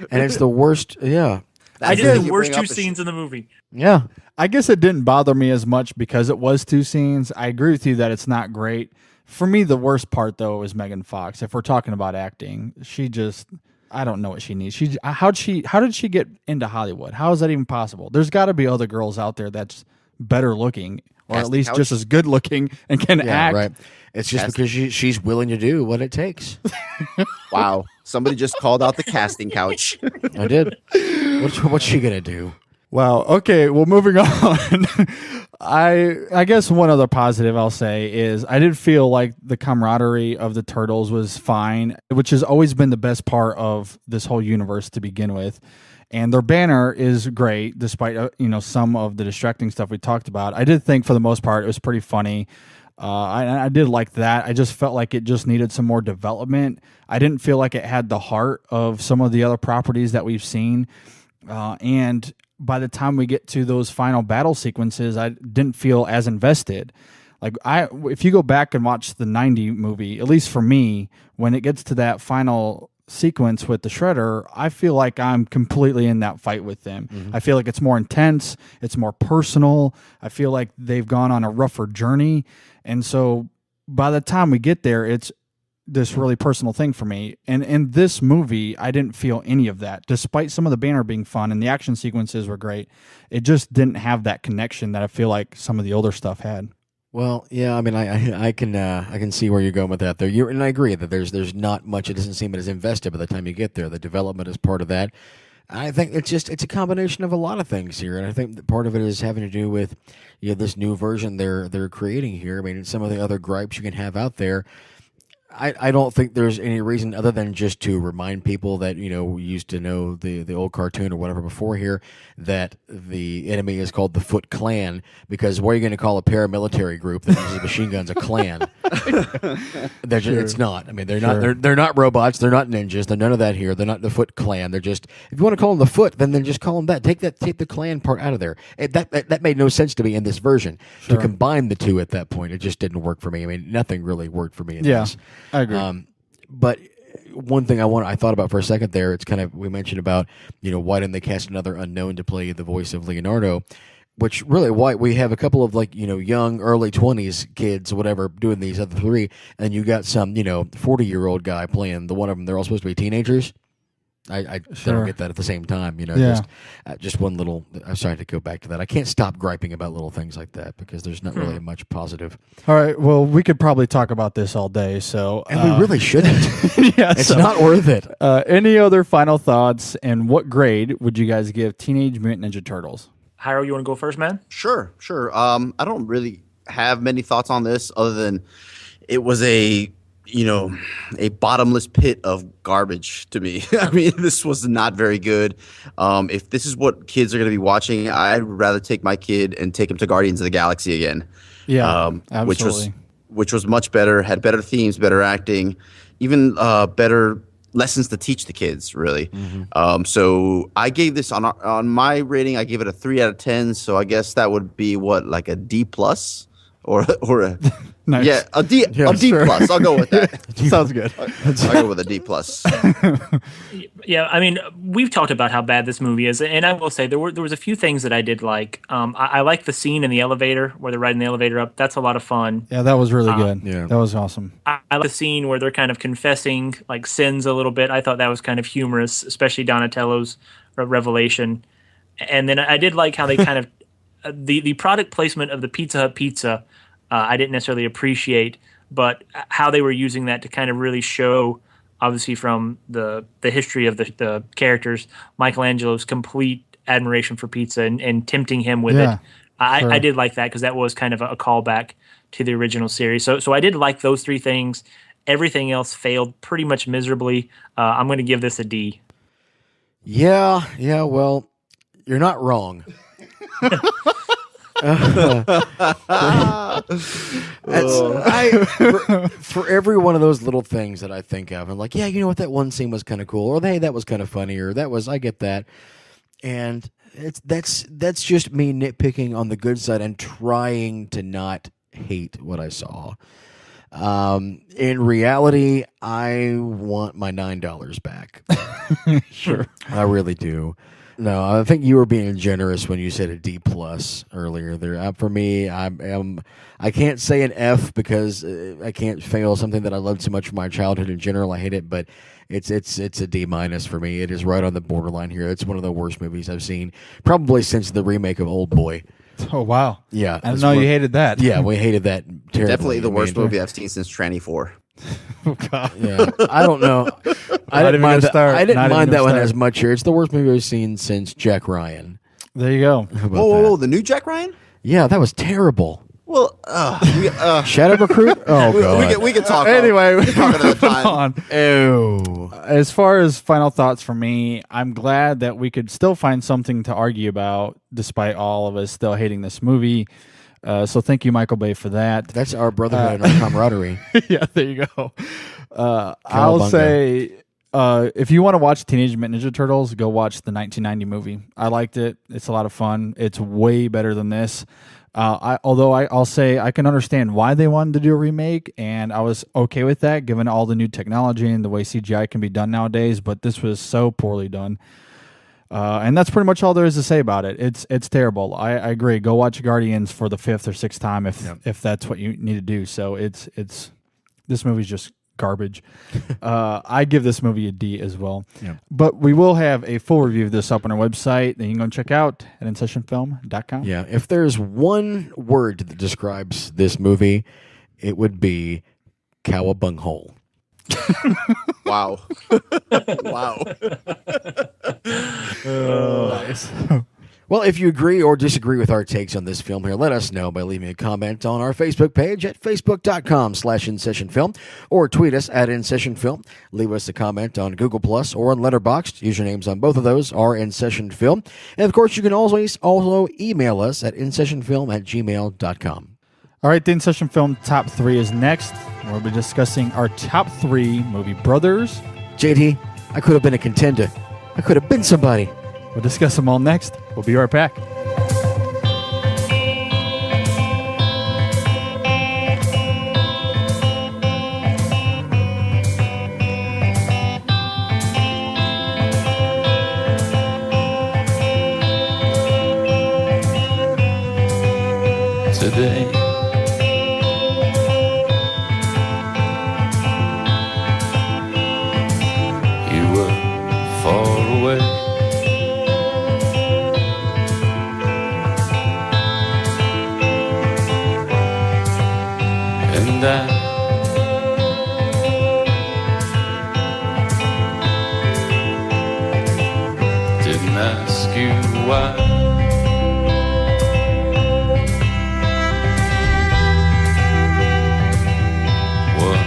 And it's the worst. Yeah. I That's did you the worst bring two up is- scenes in the movie. Yeah. I guess it didn't bother me as much because it was two scenes. I agree with you that it's not great. For me, the worst part, though, is Megan Fox. If we're talking about acting, she just, I don't know what she needs. How did she get into Hollywood? How is that even possible? There's got to be other girls out there that's better looking, or at Casting least couch? just as good looking and can Yeah, act. right. It's just because she's willing to do what it takes. Wow. Somebody just called out the casting couch. I did. What's she gonna do? Wow. Okay. Well, moving on. I guess one other positive I'll say is I did feel like the camaraderie of the Turtles was fine, which has always been the best part of this whole universe to begin with. And their banner is great, despite some of the distracting stuff we talked about. I did think for the most part it was pretty funny. I did like that. I just felt like it just needed some more development. I didn't feel like it had the heart of some of the other properties that we've seen. And by the time we get to those final battle sequences, I didn't feel as invested. Like if you go back and watch the 90 movie, at least for me, when it gets to that final sequence with the Shredder, I feel like I'm completely in that fight with them. I feel like it's more intense, it's more personal. I feel like they've gone on a rougher journey. And so by the time we get there, it's this really personal thing for me. And in this movie, I didn't feel any of that. Despite some of the banner being fun and the action sequences were great, it just didn't have that connection that I feel like some of the older stuff had. Well, yeah, I mean, I can see where you're going with that, though. And I agree that there's not much. It doesn't seem as invested by the time you get there. The development is part of that. I think it's a combination of a lot of things here, and I think that part of it is having to do with this new version they're creating here. I mean, some of the other gripes you can have out there. I don't think there's any reason other than just to remind people that, we used to know the old cartoon or whatever before here, that the enemy is called the Foot Clan, because what are you going to call a paramilitary group that uses machine guns a clan? It's not. I mean, they're not. They're not robots. They're not ninjas. They're none of that here. They're not the Foot Clan. They're just, if you want to call them the Foot, then just call them that. Take the clan part out of there. That made no sense to me in this version. To combine the two at that point, it just didn't work for me. I mean, nothing really worked for me in this. I agree. But one thing I thought about for a second there, it's kind of, we mentioned about, why didn't they cast another unknown to play the voice of Leonardo? Which really, why we have a couple of young, early 20s kids, whatever, doing these other three, and you got some, 40-year-old guy playing the one of them. They're all supposed to be teenagers. I don't get that at the same time, just one little. I'm sorry to go back to that. I can't stop griping about little things like that because there's not really much positive. All right. Well, we could probably talk about this all day. So, And we really shouldn't. It's so, not worth it. Any other final thoughts? And what grade would you guys give Teenage Mutant Ninja Turtles? Hyro, you want to go first, man? Sure. I don't really have many thoughts on this other than it was a bottomless pit of garbage to me. I mean, this was not very good. If this is what kids are going to be watching, I'd rather take my kid and take him to Guardians of the Galaxy again. Yeah, absolutely. Which was much better, had better themes, better acting, even better lessons to teach the kids, really. So I gave this on my rating, I gave it a 3 out of 10. So I guess that would be like a D plus or a Nice. Yeah, a D sure. plus. I'll go with that. Sounds good. I'll go with a D plus. Yeah, I mean, we've talked about how bad this movie is, and I will say there was a few things that I did like. I like the scene in the elevator where they're riding the elevator up. That's a lot of fun. Yeah, that was really good. Yeah. That was awesome. I like the scene where they're kind of confessing like sins a little bit. I thought that was kind of humorous, especially Donatello's revelation. And then I did like how they kind of the product placement of the Pizza Hut pizza. I didn't necessarily appreciate, but how they were using that to kind of really show, obviously from the history of the characters, Michelangelo's complete admiration for pizza and tempting him with it. I did like that because that was kind of a callback to the original series. So I did like those three things. Everything else failed pretty much miserably. I'm going to give this a D. Yeah. Well, you're not wrong. For every one of those little things that I think of, I'm like, yeah, you know what, that one scene was kind of cool, or hey, that was kind of funny, or I get that, and that's just me nitpicking on the good side and trying to not hate what I saw. In reality, I want my $9 back. Sure, I really do. No, I think you were being generous when you said a D plus earlier. There, for me, I can't say an F because I can't fail something that I loved so much from my childhood in general. I hate it, but it's a D minus for me. It is right on the borderline here. It's one of the worst movies I've seen, probably since the remake of Old Boy. Oh wow! Yeah, I didn't know you hated that. Yeah, we hated that terribly. Definitely the worst movie I've seen since Tranny 4. Oh god! Yeah, I don't know. I didn't mind that one as much here. It's the worst movie I've seen since Jack Ryan. There you go. Whoa, the new Jack Ryan? Yeah, that was terrible. Well, Shadow Recruit? Oh, God. We can talk. Anyway, we can talk another time. Ew. As far as final thoughts for me, I'm glad that we could still find something to argue about despite all of us still hating this movie. So thank you, Michael Bay, for that. That's our brotherhood and our camaraderie. Yeah, there you go. I'll say, if you want to watch Teenage Mutant Ninja Turtles, go watch the 1990 movie. I liked it. It's a lot of fun. It's way better than this. I'll say I can understand why they wanted to do a remake, and I was okay with that given all the new technology and the way CGI can be done nowadays, but this was so poorly done. And that's pretty much all there is to say about it. It's terrible. I agree. Go watch Guardians for the 5th or 6th time if that's what you need to do. So it's this movie's just garbage. I give this movie a D as well. Yeah. But we will have a full review of this up on our website that you can go check out at InSessionFilm.com. Yeah, if there's one word that describes this movie, it would be cowabunghole. Wow. Wow. Nice. Well, if you agree or disagree with our takes on this film here, let us know by leaving a comment on our Facebook page at facebook.com/InSessionFilm or tweet us at InSessionFilm. Leave us a comment on Google Plus or on Letterboxd. Usernames on both of those are InSessionFilm. And, of course, you can always also email us at InSessionFilm@gmail.com. All right, the InSession Film Top 3 is next. We'll be discussing our top 3 movie brothers. JD, I could have been a contender. I could have been somebody. We'll discuss them all next. We'll be right back. Today, you were far away. And I didn't ask you why. What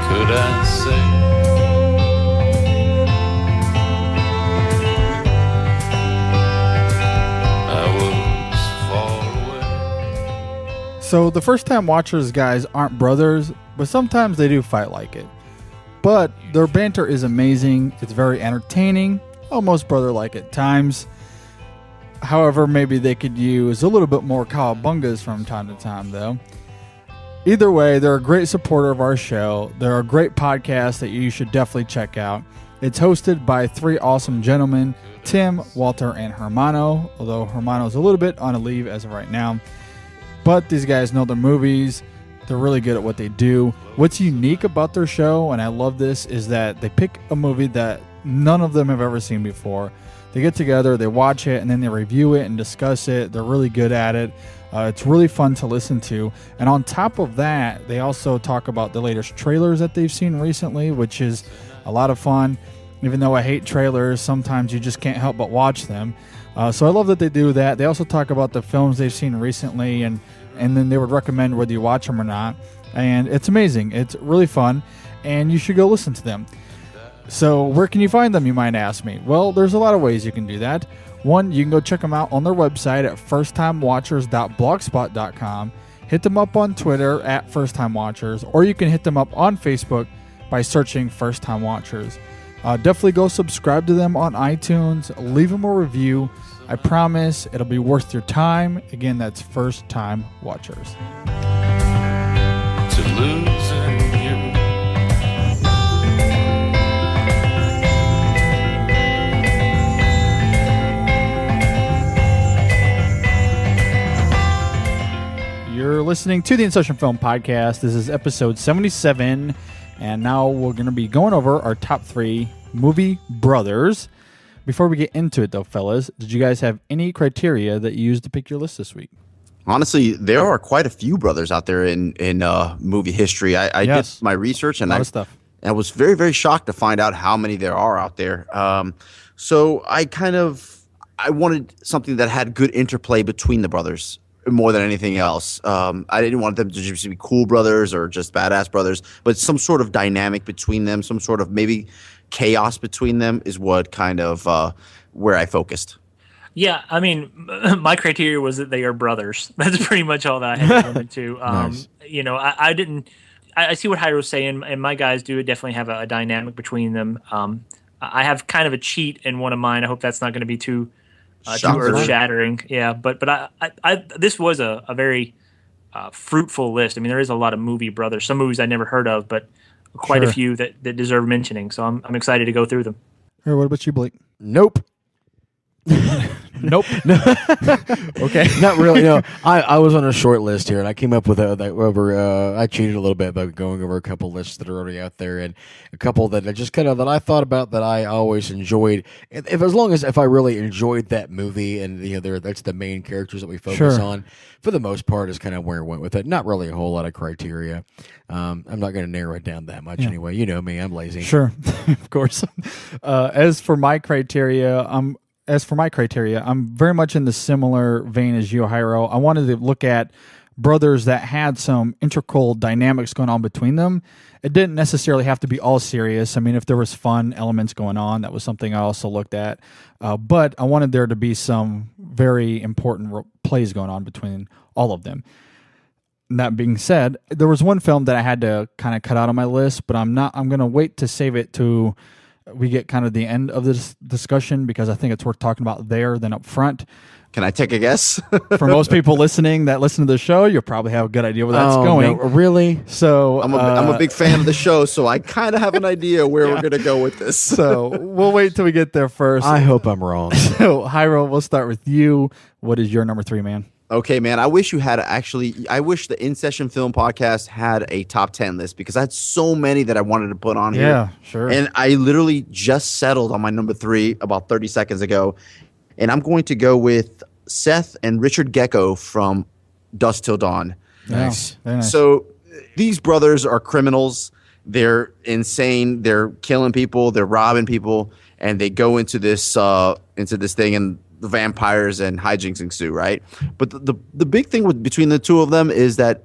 could I say? I was far away. So the first-time watchers, guys, aren't brothers, but sometimes they do fight like it. But their banter is amazing. It's very entertaining, almost brother-like at times. However, maybe they could use a little bit more cowabungas from time to time, though. Either way, they're a great supporter of our show. They're a great podcast that you should definitely check out. It's hosted by three awesome gentlemen, Tim, Walter, and Hermano, although Hermano's a little bit on a leave as of right now. But these guys know their movies. They're really good at what they do. What's unique about their show, and I love this, is that they pick a movie that none of them have ever seen before. They get together, they watch it, and then they review it and discuss it. They're really good at it. It's really fun to listen to. And on top of that, they also talk about the latest trailers that they've seen recently, which is a lot of fun. Even though I hate trailers, sometimes you just can't help but watch them. So I love that they do that. They also talk about the films they've seen recently, and then they would recommend whether you watch them or not. And it's amazing. It's really fun, and you should go listen to them. So where can you find them, you might ask me? Well, there's a lot of ways you can do that. One, you can go check them out on their website at firsttimewatchers.blogspot.com. Hit them up on Twitter at firsttimewatchers, or you can hit them up on Facebook by searching First Time Watchers. Definitely go subscribe to them on iTunes. Leave them a review. I promise it'll be worth your time. Again, that's First Time Watchers. To losing you. You're listening to the InSession Film Podcast. This is episode 77, and now we're going to be going over our top 3 movie brothers. Before we get into it, though, fellas, did you guys have any criteria that you used to pick your list this week? Honestly, there are quite a few brothers out there in movie history. I did my research, and a lot of stuff. I was very, very shocked to find out how many there are out there. So I wanted something that had good interplay between the brothers more than anything else. I didn't want them to just be cool brothers or just badass brothers, but some sort of dynamic between them, some sort of maybe chaos between them is what kind of where I focused. Yeah, I mean, my criteria was that they are brothers. That's pretty much all that I had to come into. Nice. You know, I see what Hyro's saying, and my guys do definitely have a dynamic between them. I have kind of a cheat in one of mine. I hope that's not going to be too earth-shattering. Yeah, but I this was a very fruitful list. I mean, there is a lot of movie brothers. Some movies I never heard of, but quite a few that deserve mentioning. So I'm excited to go through them. Hey, what about you, Blake? Nope. Nope. Okay. Not really. No, I was on a short list here, and I came up with I cheated a little bit by going over a couple lists that are already out there, and a couple that I just that I thought about that I always enjoyed. If I really enjoyed that movie, and that's the main characters that we focus on, for the most part, is kind of where I went with it. Not really a whole lot of criteria. I'm not going to narrow it down that much anyway. You know me, I'm lazy. Sure, of course. As for my criteria, I'm very much in the similar vein as you, Hyro. I wanted to look at brothers that had some integral dynamics going on between them. It didn't necessarily have to be all serious. I mean, if there was fun elements going on, that was something I also looked at. But I wanted there to be some very important plays going on between all of them. And that being said, there was one film that I had to kind of cut out of my list, but I'm going to wait to save it to we get kind of the end of this discussion, because I think it's worth talking about there than up front. Can I take a guess? For most people listening that listen to the show, you'll probably have a good idea where that's going. No, really? So I'm a big fan of the show, so I kind of have an idea where we're going to go with this. So we'll wait till we get there first. I hope I'm wrong. So Hyro, we'll start with you. What is your number 3, man? Okay, man. I wish you had I wish the InSession Film Podcast had a top 10 list, because I had so many that I wanted to put on here. Yeah, sure. And I literally just settled on my number 3 about 30 seconds ago. And I'm going to go with Seth and Richard Gecko from Dusk Till Dawn. Nice. Very nice. So these brothers are criminals. They're insane. They're killing people. They're robbing people. And they go into this thing, and the vampires and hijinks ensue, right? But the big thing between the two of them is that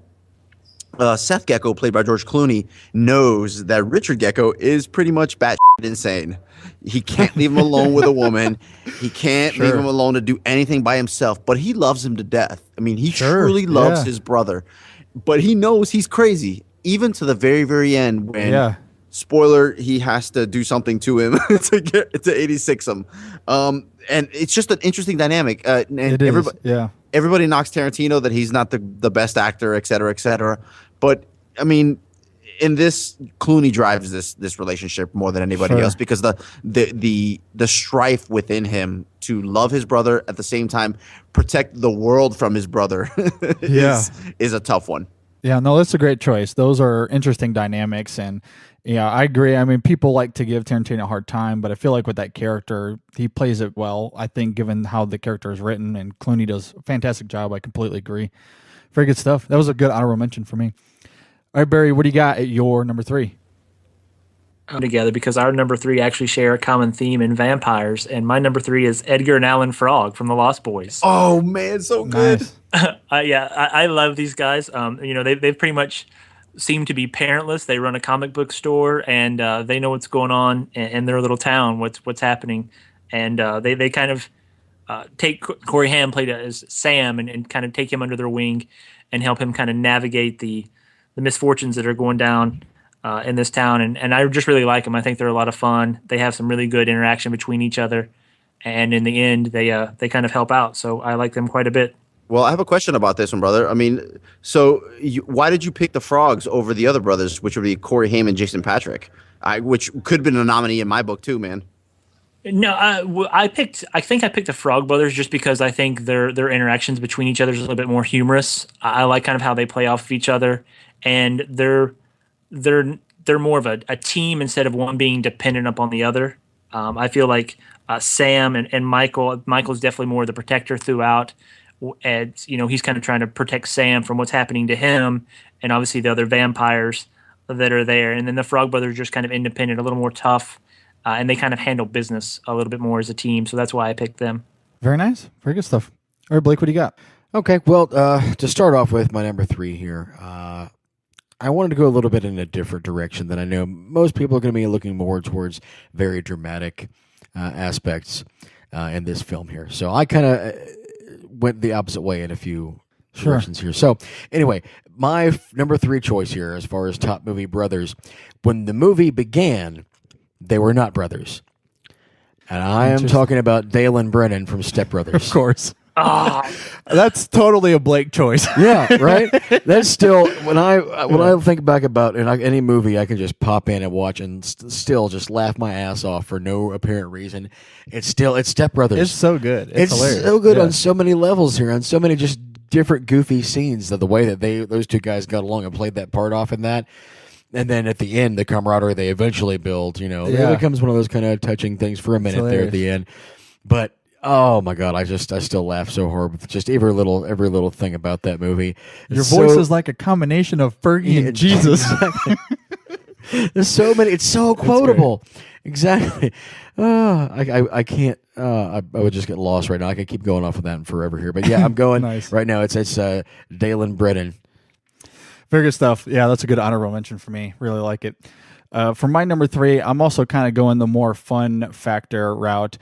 Seth Gecko, played by George Clooney, knows that Richard Gecko is pretty much batshit insane. He can't leave him alone with a woman. He can't leave him alone to do anything by himself. But he loves him to death. I mean, he truly loves his brother. But he knows he's crazy, even to the very, very end when, spoiler, he has to do something to him to 86 him. And it's just an interesting dynamic. And it is, everybody knocks Tarantino that he's not the best actor, et cetera, et cetera. But I mean, in this, Clooney drives this relationship more than anybody else, because the strife within him to love his brother at the same time protect the world from his brother is a tough one. Yeah, no, that's a great choice. Those are interesting dynamics, and yeah, I agree. I mean, people like to give Tarantino a hard time, but I feel like with that character, he plays it well. I think given how the character is written, and Clooney does a fantastic job, I completely agree. Very good stuff. That was a good honorable mention for me. All right, Barry, what do you got at your number 3? Together, because our number 3 actually share a common theme in vampires, and my number 3 is Edgar and Allan Frog from The Lost Boys. Oh man, so good. Nice. I love these guys. They've pretty much seem to be parentless. They run a comic book store, and they know what's going on in their little town, what's happening, and they kind of take Corey Haim, played as Sam, and kind of take him under their wing and help him kind of navigate the misfortunes that are going down in this town. And I just really like them. I think they're a lot of fun. They have some really good interaction between each other, and in the end, they kind of help out. So I like them quite a bit. Well, I have a question about this one, brother. I mean, so why did you pick the Frogs over the other brothers, which would be Corey Haim and Jason Patrick, which could have been a nominee in my book too, man? No, I think I picked the Frog Brothers just because I think their interactions between each other is a little bit more humorous. I like kind of how they play off of each other, and they're more of a team instead of one being dependent upon the other. I feel like Sam and Michael's definitely more the protector throughout. And, he's kind of trying to protect Sam from what's happening to him, and obviously the other vampires that are there. And then the Frog Brothers are just kind of independent, a little more tough, and they kind of handle business a little bit more as a team. So that's why I picked them. Very nice. Very good stuff. All right, Blake, what do you got? Okay, well, to start off with my number 3 here, I wanted to go a little bit in a different direction than I know most people are going to be looking more towards very dramatic aspects in this film here. So I kind of went the opposite way in a few directions here. So anyway, my number 3 choice here as far as top movie brothers, when the movie began, they were not brothers. And I am talking about Dale and Brennan from Step Brothers. Of course. That's totally a Blake choice. Yeah, right? That's still, when I think back about any movie I can just pop in and watch and still just laugh my ass off for no apparent reason, it's Step Brothers. It's so good. It's hilarious. So good on so many levels here, on so many just different goofy scenes, the way that those two guys got along and played that part off in that. And then at the end, the camaraderie they eventually build, it becomes one of those kind of touching things for a minute there at the end. But oh my God, I still laugh so hard with just every little thing about that movie. Your voice is like a combination of Fergie and Jesus. Exactly. There's so many. It's so quotable. Exactly. I can't. I would just get lost right now. I could keep going off of that forever here. But yeah, I'm going Nice. right now. It's Dale and Brennan. Very good stuff. Yeah, that's a good honorable mention for me. Really like it. For my number 3, I'm also kind of going the more fun factor route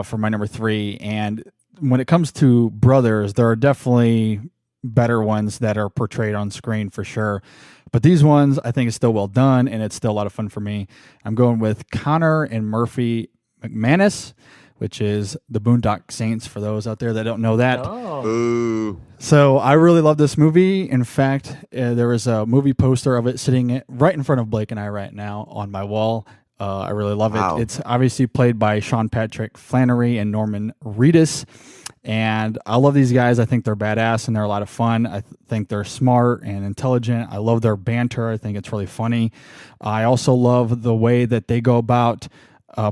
for my number 3. And when it comes to brothers, there are definitely better ones that are portrayed on screen for sure. But these ones, I think, is still well done, and it's still a lot of fun for me. I'm going with Connor and Murphy McManus, which is the Boondock Saints, for those out there that don't know that. Oh. Ooh. So I really love this movie. In fact, there is a movie poster of it sitting right in front of Blake and I right now on my wall. I really love it. It's obviously played by Sean Patrick Flannery and Norman Reedus. And I love these guys. I think they're badass and they're a lot of fun. I think they're smart and intelligent. I love their banter. I think it's really funny. I also love the way that they go about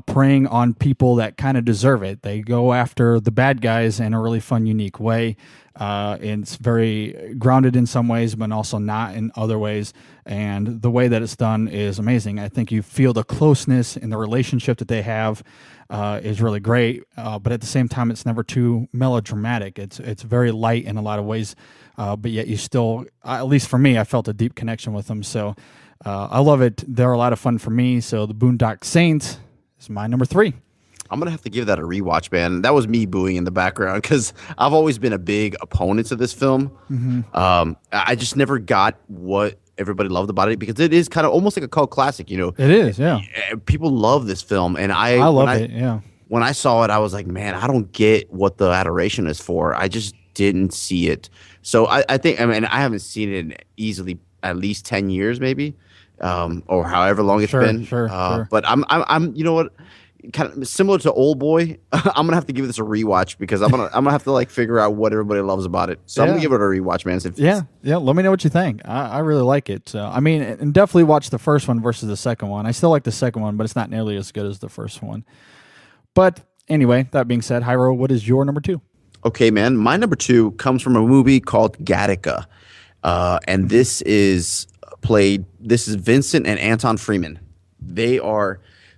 preying on people that kind of deserve it. They go after the bad guys in a really fun, unique way. It's very grounded in some ways, but also not in other ways. And the way that it's done is amazing. I think you feel the closeness in the relationship that they have is really great. But at the same time, it's never too melodramatic. It's very light in a lot of ways. But yet you still, at least for me, I felt a deep connection with them. So I love it. They're a lot of fun for me. So the Boondock Saints is my number 3. I'm going to have to give that a rewatch, man. That was me booing in the background because I've always been a big opponent of this film. Mm-hmm. I just never got what everybody loved about it because it is kind of almost like a cult classic, It is, yeah. People love this film, and I love it, yeah. When I saw it, I was like, man, I don't get what the adoration is for. I just didn't see it. So I think, I mean, I haven't seen it in easily at least 10 years, maybe, or however long it's Sure, been. sure. But I'm, you know what? Kind of similar to Old Boy. I'm gonna have to give this a rewatch because I'm gonna have to like figure out what everybody loves about it. So I'm gonna give it a rewatch, man. Yeah. Let me know what you think. I really like it. So I mean, and definitely watch the first one versus the second one. I still like the second one, but it's not nearly as good as the first one. But anyway, that being said, Hyro, what is your number 2? Okay, man. My number 2 comes from a movie called Gattaca, and this is Vincent and Anton Freeman.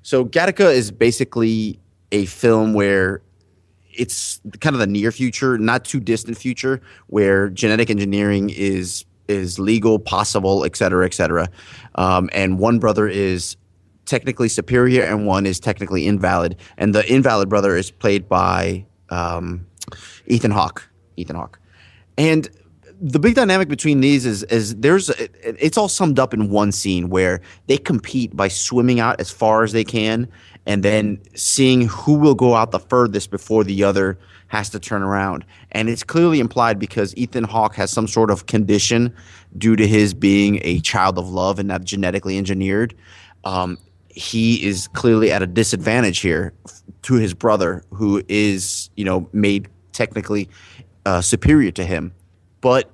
So Gattaca is basically a film where it's kind of the near future, not too distant future, where genetic engineering is legal, possible, et cetera, et cetera. And one brother is technically superior and one is technically invalid. And the invalid brother is played by Ethan Hawke. And the big dynamic between these is it's all summed up in one scene where they compete by swimming out as far as they can and then seeing who will go out the furthest before the other has to turn around. And it's clearly implied because Ethan Hawke has some sort of condition due to his being a child of love and not genetically engineered. He is clearly at a disadvantage here to his brother, who is, made technically superior to him. But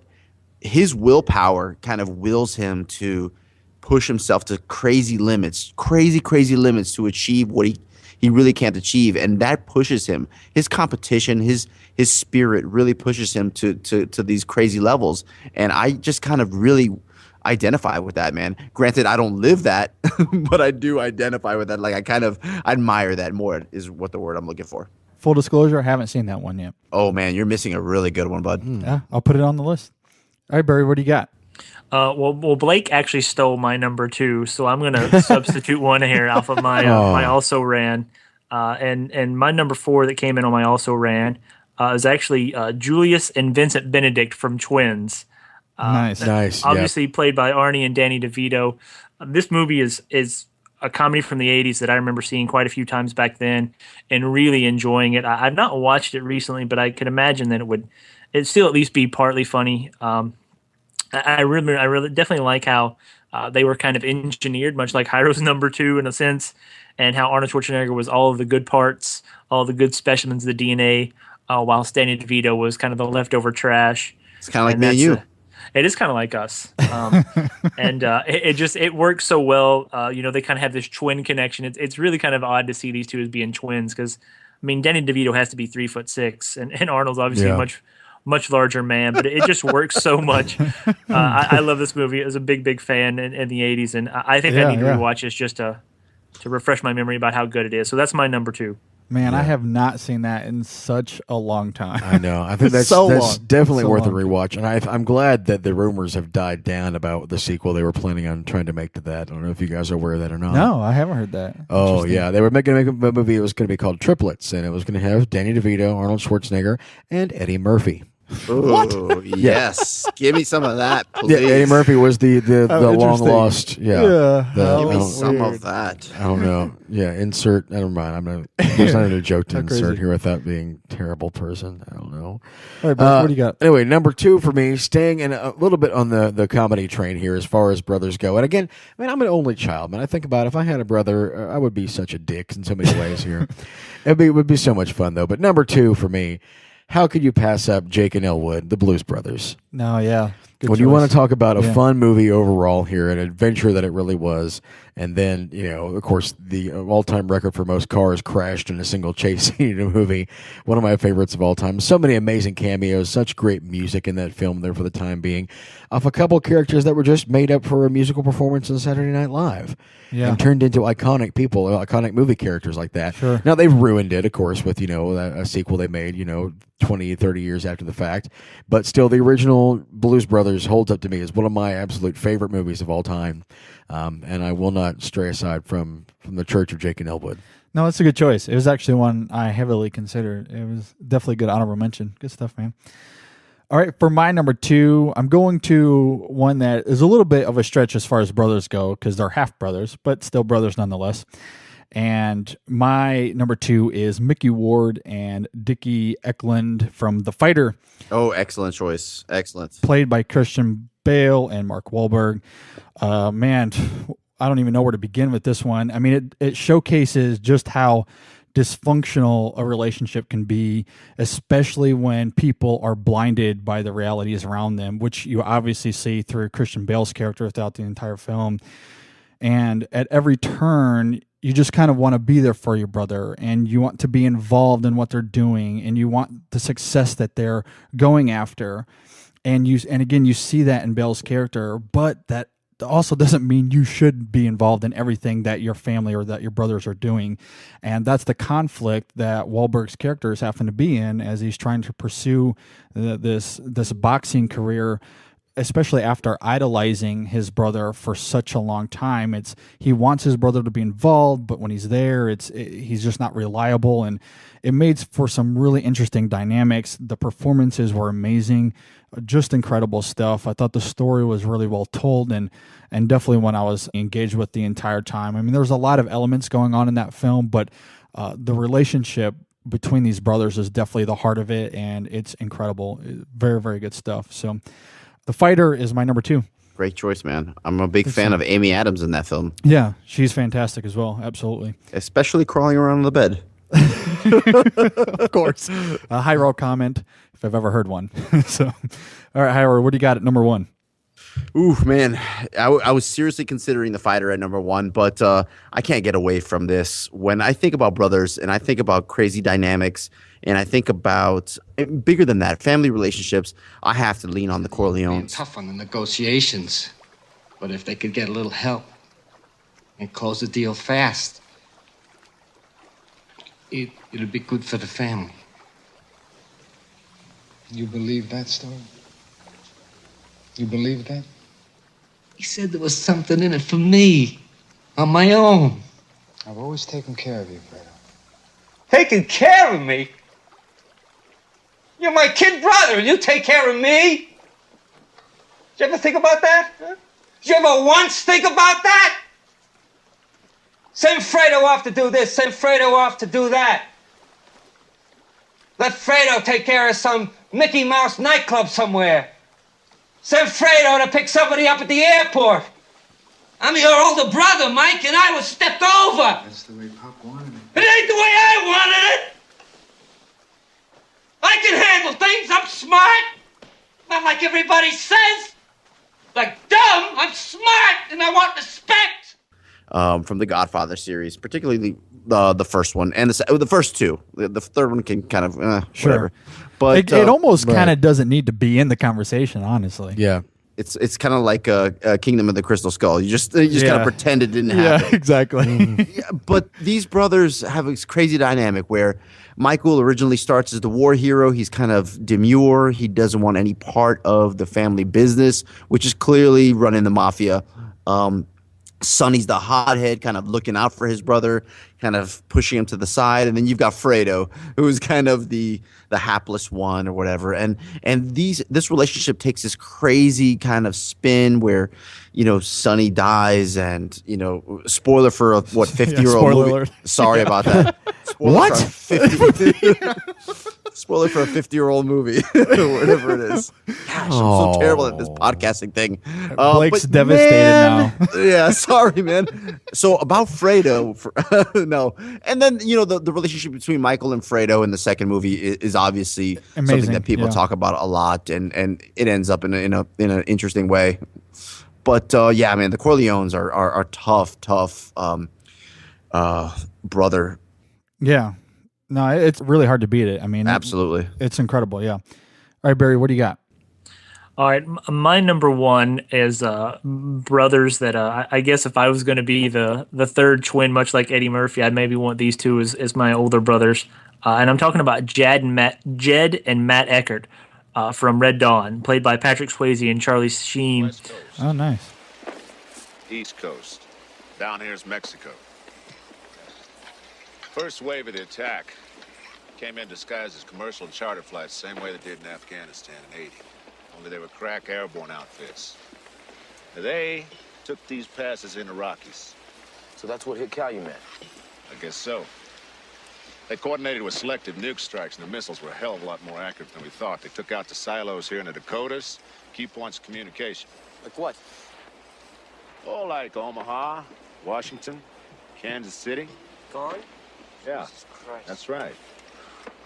his willpower kind of wills him to push himself to crazy limits to achieve what he really can't achieve. And that pushes him. His competition, his spirit really pushes him to these crazy levels. And I just kind of really identify with that, man. Granted, I don't live that, but I do identify with that. Like I kind of admire that more is what the word I'm looking for. Full disclosure, I haven't seen that one yet. Oh, man, you're missing a really good one, bud. Yeah, I'll put it on the list. All right, Barry, what do you got? Well, Blake actually stole my number 2, so I'm going to substitute one here off of my my also ran. And my number 4 that came in on my also ran is actually Julius and Vincent Benedict from Twins. Nice. Obviously played by Arnie and Danny DeVito. This movie is a comedy from the 80s that I remember seeing quite a few times back then and really enjoying it. I've not watched it recently, but I could imagine that it'd still at least be partly funny. I really definitely like how they were kind of engineered, much like Hyro's number 2 in a sense, and how Arnold Schwarzenegger was all of the good parts, all the good specimens of the DNA, while Danny DeVito was kind of the leftover trash. It's kind of like me and you. It is kind of like us, and it works so well. They kind of have this twin connection. It's really kind of odd to see these two as being twins because, I mean, Danny DeVito has to be 3'6", and Arnold's obviously a much larger man, but it just works so much. I love this movie. I was a big fan in the 80s, and I think I need to rewatch this just to refresh my memory about how good it is. So that's my number 2. Man, I have not seen that in such a long time. I know. I think that's definitely worth a rewatch. And I'm glad that the rumors have died down about the sequel they were planning on trying to make to that. I don't know if you guys are aware of that or not. No, I haven't heard that. Oh, yeah. They were making a movie. It was going to be called Triplets, and it was going to have Danny DeVito, Arnold Schwarzenegger, and Eddie Murphy. What? Yes. Give me some of that, please. Yeah, Eddie Murphy was the long lost. Give me some of that. I don't know. Yeah, insert. Never mind. There's not a joke to insert here without being a terrible person. I don't know. All right, Bruce, what do you got? Anyway, number 2 for me, staying in a little bit on the comedy train here as far as brothers go. And again, I mean, I'm an only child, man. I think about if I had a brother, I would be such a dick in so many ways here. It would be so much fun, though. But number 2 for me, how could you pass up Jake and Elwood, the Blues Brothers? No, yeah. Good when choice. you want to talk about a fun movie overall here, an adventure that it really was, and then, of course, the all-time record for most cars crashed in a single chase scene in a movie, one of my favorites of all time. So many amazing cameos, such great music in that film there for the time being, of a couple characters that were just made up for a musical performance on Saturday Night Live. Yeah. And turned into iconic people, iconic movie characters like that. Sure. Now, they've ruined it, of course, with, a sequel they made, 20, 30 years after the fact. But still, the original Blues Brothers holds up to me as one of my absolute favorite movies of all time. And I will not stray aside from the Church of Jake and Elwood. No, it's a good choice. It was actually one I heavily considered. It was definitely a good honorable mention. Good stuff, man. All right, for my number 2, I'm going to one that is a little bit of a stretch as far as brothers go because they're half brothers, but still brothers nonetheless. And my number 2 is Mickey Ward and Dickie Eklund from The Fighter. Oh, excellent choice. Excellent. Played by Christian Bale and Mark Wahlberg. Man, I don't even know where to begin with this one. I mean, it showcases just how dysfunctional a relationship can be, especially when people are blinded by the realities around them, which you obviously see through Christian Bale's character throughout the entire film. And at every turn, you just kind of want to be there for your brother, and you want to be involved in what they're doing, and you want the success that they're going after. And again, you see that in Bale's character, but that also doesn't mean you should be involved in everything that your family or that your brothers are doing. And that's the conflict that Wahlberg's character is having to be in as he's trying to pursue this boxing career, especially after idolizing his brother for such a long time. He wants his brother to be involved, but when he's there, he's just not reliable, and it made for some really interesting dynamics. The performances were amazing, just incredible stuff. I thought the story was really well told, and definitely one I was engaged with the entire time. I mean, there was a lot of elements going on in that film, but the relationship between these brothers is definitely the heart of it, and it's incredible. Very, very good stuff. So The Fighter is my number 2. Great choice, man. I'm a big fan of Amy Adams in that film. Yeah, she's fantastic as well. Absolutely. Especially crawling around on the bed. Of course. A high roll comment, if I've ever heard one. So, all right, Howard, what do you got at number 1? Ooh, man. I was seriously considering The Fighter at number 1, but I can't get away from this. When I think about brothers and I think about crazy dynamics and I think about, bigger than that, family relationships, I have to lean on the Corleones. Tough on the negotiations, but if they could get a little help and close the deal fast, it'd be good for the family. You believe that story? You believe that? He said there was something in it for me, on my own. I've always taken care of you, Fredo. Taking care of me? You're my kid brother, and you take care of me? Did you ever think about that? Huh? Did you ever once think about that? Send Fredo off to do this, send Fredo off to do that. Let Fredo take care of some Mickey Mouse nightclub somewhere. Send Fredo to pick somebody up at the airport. I'm your older brother, Mike, and I was stepped over. That's the way Pop wanted it. It ain't the way I wanted it. I can handle things. I'm smart. Not like everybody says. Like dumb. I'm smart, and I want respect. From the Godfather series, particularly the first one and the first two. The third one can kind of Sure. whatever. But It almost kind of doesn't need to be in the conversation, honestly. Yeah. it's kind of like a Kingdom of the Crystal Skull. You just kind of pretend it didn't happen. Yeah, exactly. Yeah, but these brothers have this crazy dynamic where Michael originally starts as the war hero. He's kind of demure. He doesn't want any part of the family business, which is clearly running the mafia. Sonny's the hothead, kind of looking out for his brother, kind of pushing him to the side. And then you've got Fredo, who's kind of the hapless one or whatever. And this relationship takes this crazy kind of spin where, Sonny dies and, spoiler for a 50-year-old movie. alert. Sorry about that. Spoiler Spoiler for a 50-year-old movie, whatever it is. Gosh, I'm so terrible at this podcasting thing. Blake's but devastated man, now. Yeah, sorry, man. So about Fredo, no. And then, the relationship between Michael and Fredo in the second movie is obviously Amazing, something that people talk about a lot, and it ends up in an interesting way. But, yeah, man, the Corleones are tough brother. Yeah. No, it's really hard to beat it. I mean, Absolutely. It's incredible. Yeah. All right, Barry, what do you got? All right, my number 1 is brothers that I guess if I was going to be the third twin, much like Eddie Murphy, I'd maybe want these two as my older brothers. And I'm talking about Jed and Matt Eckert from Red Dawn, played by Patrick Swayze and Charlie Sheen. Oh, nice. East Coast. Down here's Mexico. First wave of the attack came in disguised as commercial charter flights, same way they did in Afghanistan in '80. Only they were crack airborne outfits. They took these passes in the Rockies. So that's what hit Calumet. I guess so. They coordinated with selective nuke strikes, and the missiles were a hell of a lot more accurate than we thought. They took out the silos here in the Dakotas, key points of communication. Like what? Oh, like Omaha, Washington, Kansas City. Gone? Yeah, Jesus Christ. that's right.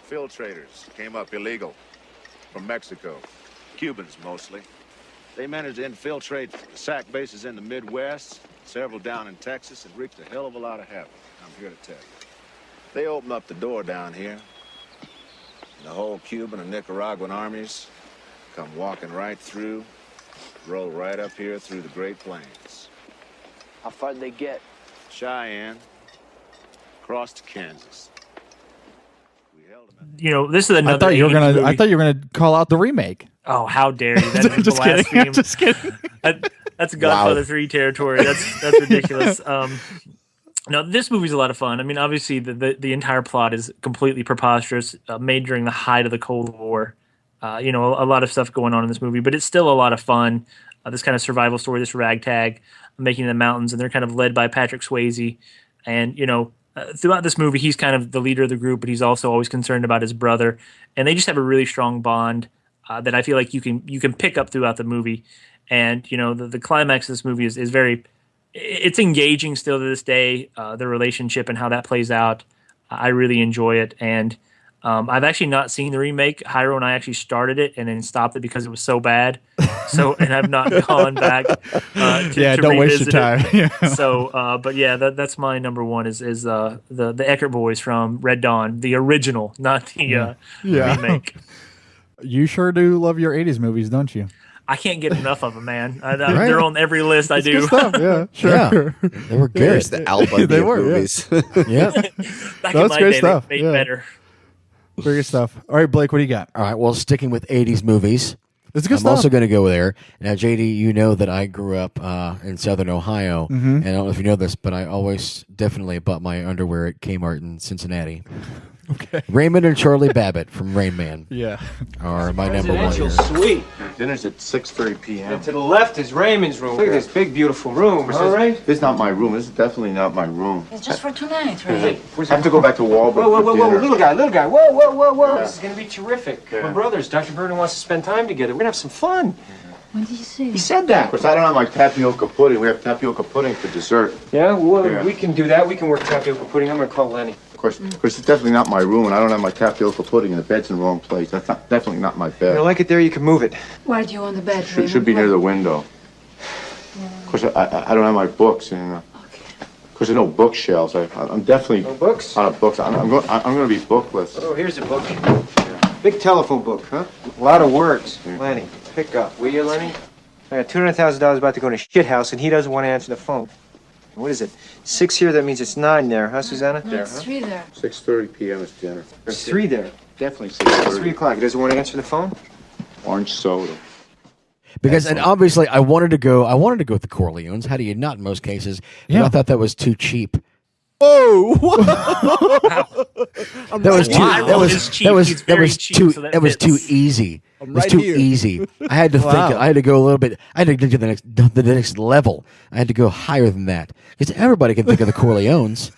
Filtrators came up illegal from Mexico. Cubans, mostly. They managed to infiltrate SAC bases in the Midwest, several down in Texas, and wreaked a hell of a lot of havoc. I'm here to tell you. They opened up the door down here. And the whole Cuban and Nicaraguan armies come walking right through, roll right up here through the Great Plains. How far did they get? Cheyenne, across to Kansas. We held them at You know, this is another. I thought you were 80s gonna. movie. I thought you were gonna call out the remake. Oh, how dare you! That is Just kidding. blasphemy. Just kidding. That's Godfather 3 territory. That's ridiculous. No, this movie's a lot of fun. I mean, obviously, the entire plot is completely preposterous, made during the height of the Cold War. You know, a lot of stuff going on in this movie, but it's still a lot of fun. This kind of survival story, this ragtag, making the mountains, and they're kind of led by Patrick Swayze. And, you know, throughout this movie, he's kind of the leader of the group, but he's also always concerned about his brother. And they just have a really strong bond that I feel like you can pick up throughout the movie. And, you know, the climax of this movie is very, it's engaging still to this day, the relationship and how that plays out. I really enjoy it. And I've actually not seen the remake. Hyro and I actually started it and then stopped it because it was so bad. And I've not gone back to Don't waste your time. it. So, but yeah, that's my number one is the Eckert boys from Red Dawn, the original, not the remake. You sure do love your 80s movies, don't you? I can't get enough of them, man. They're on every list I do. Good stuff. Yeah, sure. Yeah, they were good. There's the Al Bundy They of were, yeah. movies. Yeah. Back No, in that's my great day, stuff. they made Yeah. better. Very good stuff. All right, Blake, what do you got? All right. Well, sticking with 80s movies, It's good I'm stuff. also going to go there. Now, JD, you know that I grew up in Southern Ohio, and I don't know if you know this, but I always definitely bought my underwear at Kmart in Cincinnati. Okay. Raymond and Charlie Babbitt from Rain Man Yeah. are my number one. Residential Here. suite. Dinner's at 6:30 p.m. And to the left is Raymond's room. Look at this big, beautiful room. All right. This is not my room. This is definitely not my room. It's just for tonight, right? Hey, I have to go back to Walbrook Whoa, whoa, whoa, for whoa, dinner. little guy. Whoa. This is going to be terrific. Yeah. We're brothers. Dr. Vernon wants to spend time together. We're going to have some fun. When did you say? He said that. Of course, I don't have my tapioca pudding. We have tapioca pudding for dessert. Yeah, well, Yeah. we can do that. We can work tapioca pudding. I'm going to call Lenny. Of course, it's definitely not my room, and I don't have my tapioca pudding, and the bed's in the wrong place. That's definitely not my You bed. don't like it there, you can move it. Why do you want the bed? Should be near the window. Of course, I don't have my books, and of course, there's no bookshelves. I'm definitely No books? out of books. I'm going to be bookless. Oh, here's a book. Big telephone book, huh? A lot of words. Lenny, pick up. Will you, Lenny? I got $200,000 about to go in a shit house, and he doesn't want to answer the phone. What is it? 6 here, that means it's 9 there, huh, Susanna? No, it's 3 there. 6:30 p.m. is dinner. It's 3 there. Definitely It's 6:30. 3 o'clock. He doesn't want to answer the phone? Orange soda. Because and obviously I wanted to go with the Corleones. How do you not in most cases? But Yeah. I thought that was too cheap. Whoa! That was too. Wow. That was It's cheap. that was It's that very was cheap, too. so that That was too fits. easy. It was right too here. easy. I had to think. Wow. I had to go a little bit. I had to get to the next level. I had to go higher than that because everybody can think of the Corleones.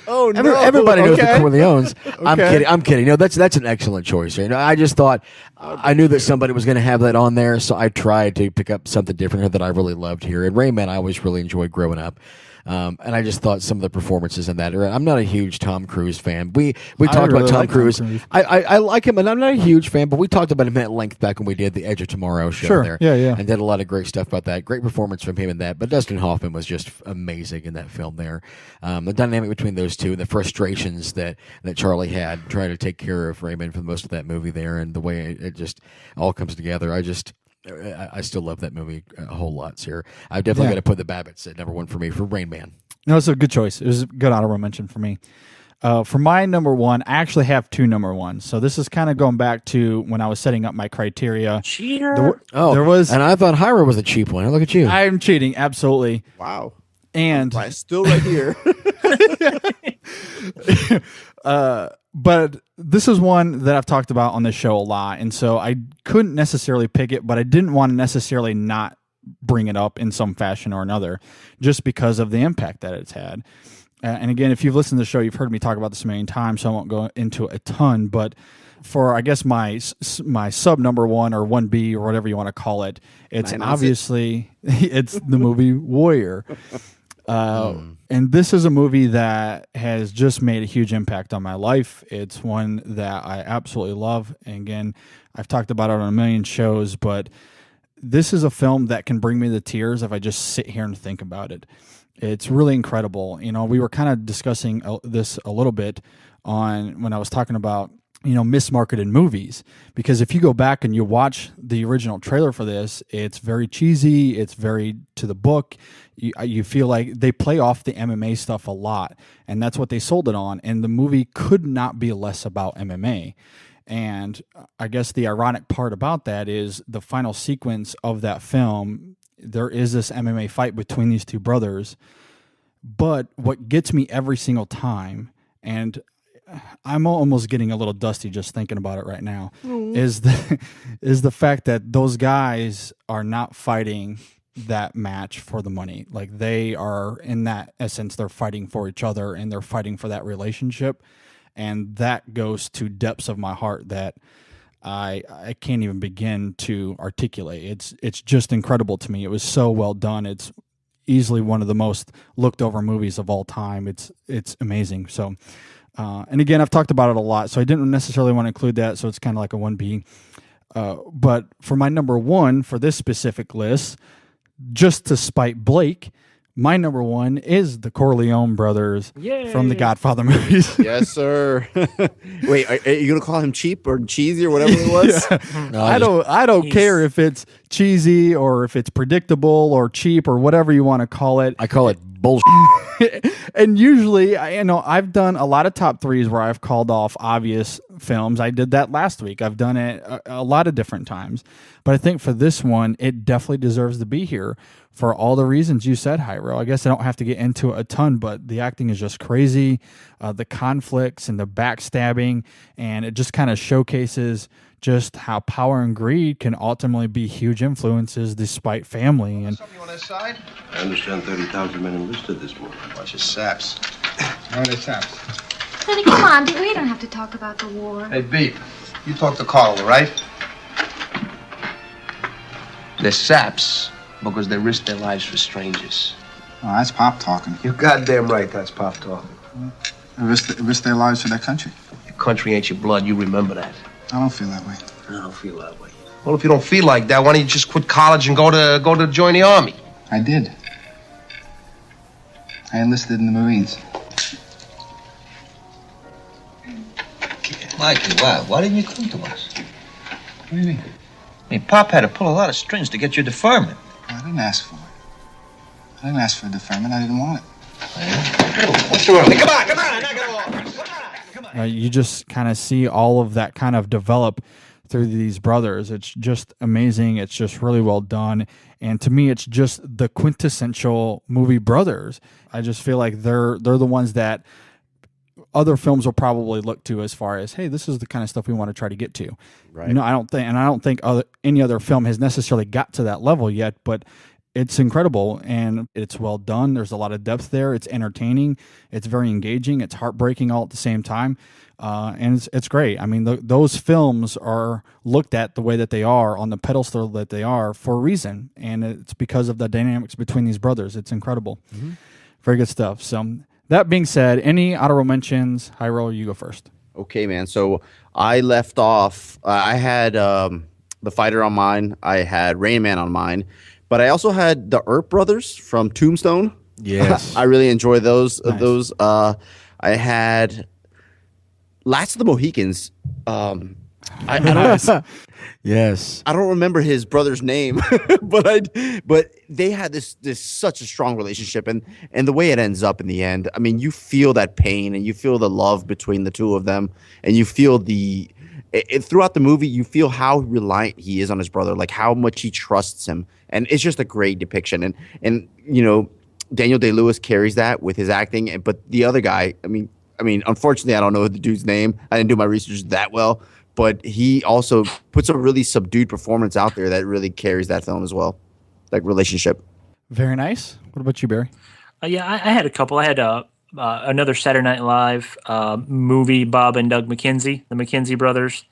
Oh Everybody knows the Okay. Corleones. I'm Okay. kidding. I'm kidding. No, that's an excellent choice. You know, I just thought I knew that somebody was going to have that on there, so I tried to pick up something different here that I really loved here. And Rain Man, I always really enjoyed growing up. And I just thought some of the performances in that era. I'm not a huge Tom Cruise fan. We talked really about Tom like Tom Cruise. Cruise. I like him, and I'm not a huge fan, but we talked about him at length back when we did the Edge of Tomorrow show Sure. there. Yeah. And did a lot of great stuff about that. Great performance from him in that. But Dustin Hoffman was just amazing in that film there. The dynamic between those two and the frustrations that Charlie had trying to take care of Raymond for most of that movie there, and the way it just all comes together. I still love that movie a whole lot, sir. I've definitely got to put the Babbitts at number one for me for Rain Man. No, it's a good choice. It was a good honorable mention for me. For my number one, I actually have 2 number ones. So this is kind of going back to when I was setting up my criteria. Cheater. There was. And I thought Hyra was a cheap one. Look at you. I'm cheating, absolutely. Wow. And Still right here. but this is one that I've talked about on this show a lot, and so I couldn't necessarily pick it, but I didn't want to necessarily not bring it up in some fashion or another, just because of the impact that it's had. And again, if you've listened to the show, you've heard me talk about this a million times, so I won't go into a ton. But for, I guess, my sub number one or 1B or whatever you want to call it, it's obviously it's the movie Warrior. And this is a movie that has just made a huge impact on my life. It's one that I absolutely love. And again, I've talked about it on a million shows, but this is a film that can bring me to tears if I just sit here and think about it. It's really incredible. You know, we were kind of discussing this a little bit on when I was talking about, you know, mismarketed movies, because if you go back and you watch the original trailer for this, it's very cheesy. It's very to the book. You feel like they play off the MMA stuff a lot, and that's what they sold it on. And the movie could not be less about MMA. And I guess the ironic part about that is the final sequence of that film, there is this MMA fight between these two brothers. But what gets me every single time, and I'm almost getting a little dusty just thinking about it right now, is the fact that those guys are not fighting that match for the money. Like, they are, in that essence, they're fighting for each other and they're fighting for that relationship. And that goes to depths of my heart that I can't even begin to articulate. It's just incredible to me. It was so well done. It's easily one of the most looked over movies of all time. It's amazing. So, and again, I've talked about it a lot, so I didn't necessarily want to include that. So it's kind of like a 1B. But for my number one for this specific list, just to spite Blake, my number one is the Corleone brothers from the Godfather movies. Yes, sir. Wait, are you gonna call him cheap or cheesy or whatever it was? Yeah. No, I don't care if it's cheesy or if it's predictable or cheap or whatever you want to call it. I call it bullshit. And usually, I've done a lot of top threes where I've called off obvious films. I did that last week. I've done it a lot of different times. But I think for this one, it definitely deserves to be here for all the reasons you said, Hyro. I guess I don't have to get into a ton, but the acting is just crazy. The conflicts and the backstabbing, and it just kind of showcases just how power and greed can ultimately be huge influences despite family. And Something on that side? I understand 30,000 men enlisted this morning. Bunch of saps. How are they saps? Honey, come on. We don't have to talk about the war. Hey, Beep, you talk to Carl, all right? They're saps because they risk their lives for strangers. Oh, that's Pop talking. You're goddamn right, that's Pop talking. They risk their lives for their country. Your country ain't your blood, you remember that. I don't feel that way. I don't feel that way. Well, if you don't feel like that, why don't you just quit college and go to join the army? I did. I enlisted in the Marines. Mikey, why didn't you come to us? What do you mean? I mean, Pop had to pull a lot of strings to get your deferment. I didn't ask for it. I didn't ask for deferment. I didn't want it. What's too early? Come on, knock it off. you just kind of see all of that kind of develop through these brothers. It's just amazing. It's just really well done. And to me, it's just the quintessential movie brothers. I just feel like they're the ones that other films will probably look to as far as, hey, this is the kind of stuff we want to try to get to. Right. You know, I don't think any other film has necessarily got to that level yet, but it's incredible and it's well done. There's a lot of depth there. It's entertaining. It's very engaging. It's heartbreaking all at the same time. And it's great. I mean, those films are looked at the way that they are on the pedestal that they are for a reason. And it's because of the dynamics between these brothers. It's incredible. Mm-hmm. Very good stuff. So that being said, any honorable mentions? Hyro, you go first. Okay, man. So I left off, I had The Fighter on mine. I had Rain Man on mine. But I also had the Earp brothers from Tombstone. Yes. I really enjoy those. Nice. I had Last of the Mohicans. I don't, yes. I don't remember his brother's name, but they had this such a strong relationship, and the way it ends up in the end. I mean, you feel that pain and you feel the love between the two of them, and you feel throughout the movie, you feel how reliant he is on his brother, like how much he trusts him. And it's just a great depiction. And you know, Daniel Day-Lewis carries that with his acting. But the other guy, I mean, unfortunately, I don't know the dude's name. I didn't do my research that well. But he also puts a really subdued performance out there that really carries that film as well, like relationship. Very nice. What about you, Barry? Yeah, I had a couple. I had another Saturday Night Live movie, Bob and Doug McKenzie, the McKenzie brothers.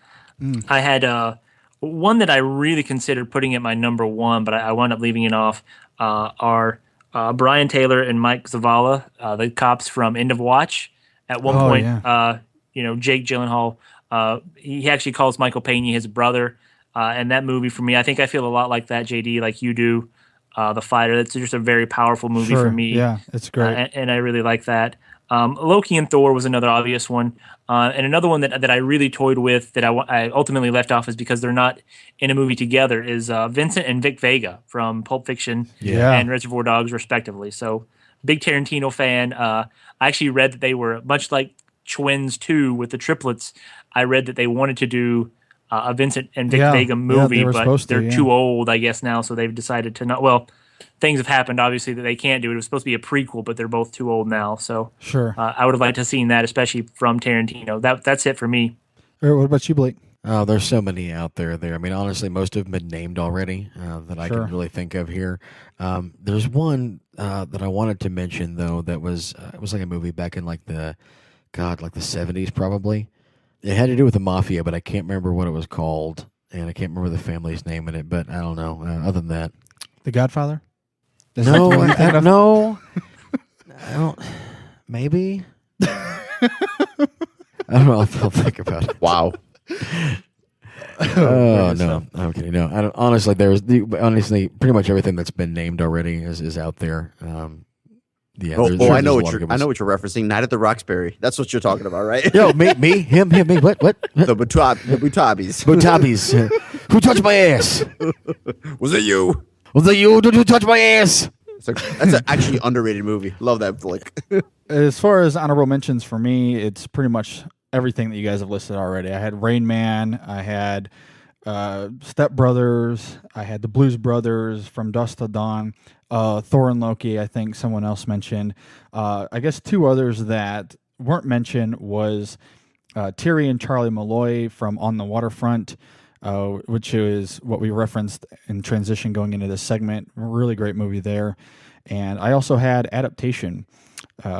I had one that I really considered putting at my number one, but I wound up leaving it off, are Brian Taylor and Mike Zavala, the cops from End of Watch. At one point, Jake Gyllenhaal, he actually calls Michael Pena his brother. And that movie for me, I think I feel a lot like that, JD, like you do. The Fighter. That's just a very powerful movie for me. Yeah, it's great. And I really like that. Loki and Thor was another obvious one. And another one that I really toyed with that I ultimately left off is because they're not in a movie together is Vincent and Vic Vega from Pulp Fiction and Reservoir Dogs, respectively. So big Tarantino fan. I actually read that they were, much like Twins 2 with the triplets, I read that they wanted to do a Vincent and Vic Vega movie, but they're too old, I guess, now, so they've decided to not. Well, things have happened, obviously, that they can't do it. It was supposed to be a prequel, but they're both too old now. So I would have liked to have seen that, especially from Tarantino. That's it for me. What about you, Blake? Oh, there's so many out there. I mean, honestly, most have been named already that I can really think of here. There's one that I wanted to mention, though, that was it was like a movie back in like the 70s, probably. It had to do with the mafia, but I can't remember what it was called, and I can't remember the family's name in it, but I don't know. Other than that. The Godfather? No, no. I don't. Maybe. I don't know. I'll think about it. Wow. Oh, no. Okay, no. I don't, honestly, pretty much everything that's been named already is out there. Yeah. I know what you're referencing. Night at the Roxbury. That's what you're talking about, right? Yo, me, him, me. What? The Butabis. Butabis. Who touched my ass? Was it you? Was it you? Did you touch my ass? That's an actually underrated movie. Love that flick. As far as honorable mentions for me, it's pretty much everything that you guys have listed already. I had Rain Man. I had Step Brothers. I had the Blues Brothers, From Dusk Till Dawn. Thor and Loki, I think someone else mentioned. I guess two others that weren't mentioned was Terry and Charlie Malloy from On the Waterfront, which is what we referenced in transition going into this segment. Really great movie there. And I also had Adaptation,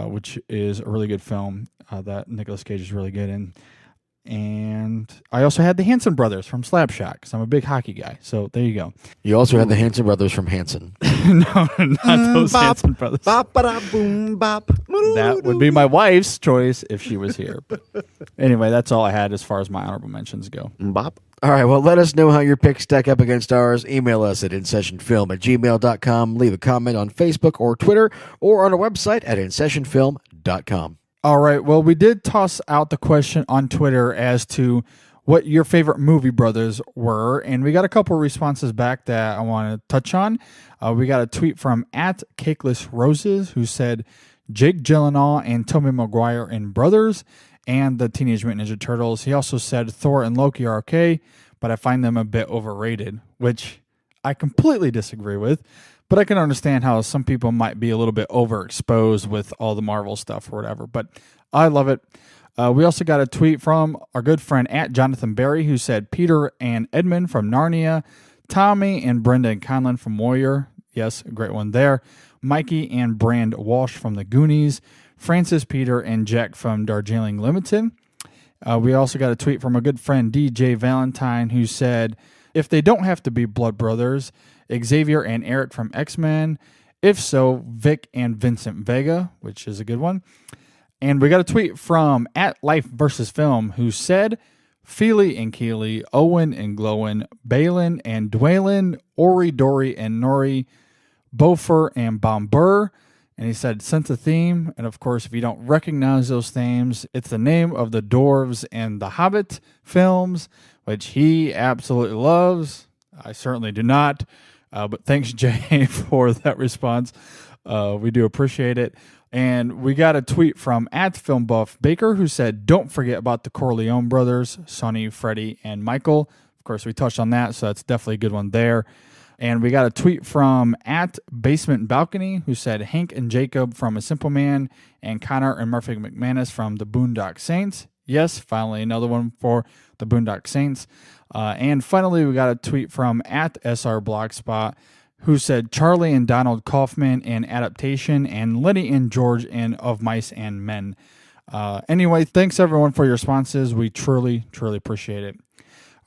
which is a really good film that Nicolas Cage is really good in. And I also had the Hanson brothers from Slapshot because I'm a big hockey guy. So there you go. You also had the Hanson brothers from Hanson. No, not those Hanson brothers. Boom, bop. That would be my wife's choice if she was here. But anyway, that's all I had as far as my honorable mentions go. Bop. All right, well, let us know how your picks stack up against ours. Email us at InSessionFilm@gmail.com. Leave a comment on Facebook or Twitter or on our website at InSessionFilm.com. All right, well, we did toss out the question on Twitter as to what your favorite movie brothers were, and we got a couple responses back that I want to touch on. We got a tweet from @CakelessRoses who said Jake Gyllenhaal and Tobey Maguire in Brothers and the Teenage Mutant Ninja Turtles. He also said Thor and Loki are okay, but I find them a bit overrated, which I completely disagree with. But I can understand how some people might be a little bit overexposed with all the Marvel stuff or whatever. But I love it. We also got a tweet from our good friend @Jonathan Berry who said Peter and Edmund from Narnia, Tommy and Brenda Conlon from Warrior. Yes, a great one there. Mikey and Brand Walsh from The Goonies. Francis, Peter, and Jack from Darjeeling Limited. We also got a tweet from a good friend DJ Valentine who said, if they don't have to be blood brothers, Xavier and Eric from X-Men. If so, Vic and Vincent Vega, which is a good one. And we got a tweet from @LifeVersusFilm who said Feely and Keely, Owen and Glowin, Balin and Dwaylen, Ori, Dory and Nori, Bofer and Bomber. And he said, sense a theme. And of course, if you don't recognize those names, it's the name of the Dwarves and the Hobbit films, which he absolutely loves. I certainly do not. But thanks, Jay, for that response. We do appreciate it. And we got a tweet from @FilmBuffBaker who said, don't forget about the Corleone brothers, Sonny, Freddie, and Michael. Of course, we touched on that, so that's definitely a good one there. And we got a tweet from @BasementBalcony who said Hank and Jacob from A Simple Man and Connor and Murphy McManus from the Boondock Saints. Yes, finally another one for the Boondock Saints. And finally, we got a tweet from @SRBlogspot who said Charlie and Donald Kaufman in Adaptation, and Lenny and George in Of Mice and Men. Anyway, thanks everyone for your responses. We truly, truly appreciate it.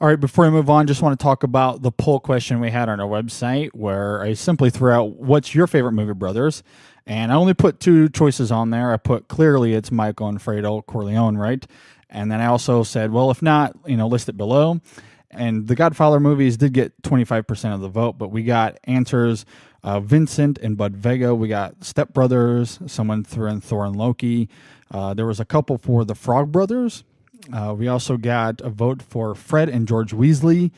All right, before we move on, just want to talk about the poll question we had on our website, where I simply threw out, what's your favorite movie, brothers? And I only put 2 choices on there. I put, clearly it's Michael and Fredo Corleone, right? And then I also said, well, if not, list it below. And the Godfather movies did get 25% of the vote, but we got answers, Vincent and Bud Vega. We got Step Brothers. Someone threw in Thor and Loki. There was a couple for the Frog Brothers. We also got a vote for Fred and George Weasley.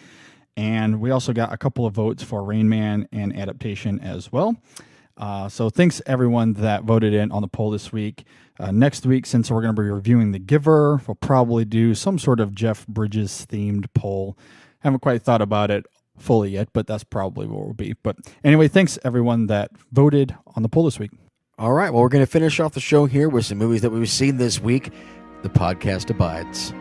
And we also got a couple of votes for Rain Man and Adaptation as well. So thanks everyone that voted in on the poll this week. Next week, since we're going to be reviewing The Giver, we'll probably do some sort of Jeff Bridges themed poll. Haven't quite thought about it fully yet, but that's probably what it will be. But anyway, thanks everyone that voted on the poll this week. All right, well, we're going to finish off the show here with some movies that we've seen this week. The podcast abides.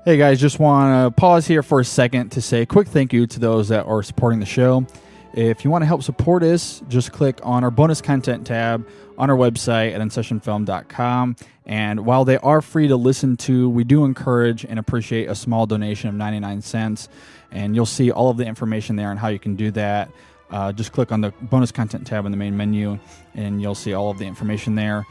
Hey guys, just want to pause here for a second to say a quick thank you to those that are supporting the show. If you want to help support us, just click on our bonus content tab on our website at InSessionFilm.com. And while they are free to listen to, we do encourage and appreciate a small donation of 99 cents. And you'll see all of the information there on how you can do that. Just click on the bonus content tab in the main menu, and you'll see all of the information there.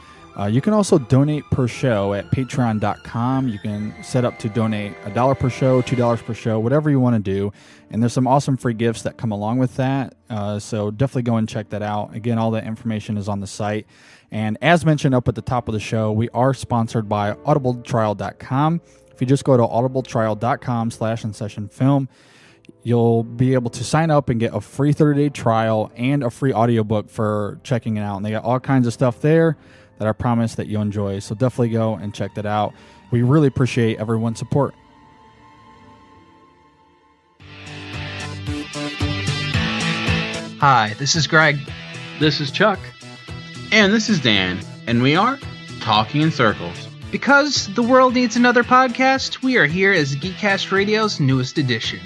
You can also donate per show at patreon.com. You can set up to donate $1 per show, $2 per show, whatever you want to do. And there's some awesome free gifts that come along with that. So definitely go and check that out. Again, all that information is on the site. And as mentioned up at the top of the show, we are sponsored by audibletrial.com. If you just go to audibletrial.com/InSessionFilm, you'll be able to sign up and get a free 30-day trial and a free audiobook for checking it out. And they got all kinds of stuff there that I promise that you'll enjoy. So definitely go and check that out. We really appreciate everyone's support. Hi, this is Greg. This is Chuck. And this is Dan. And we are Talking in Circles. Because the world needs another podcast, we are here as Geekcast Radio's newest edition.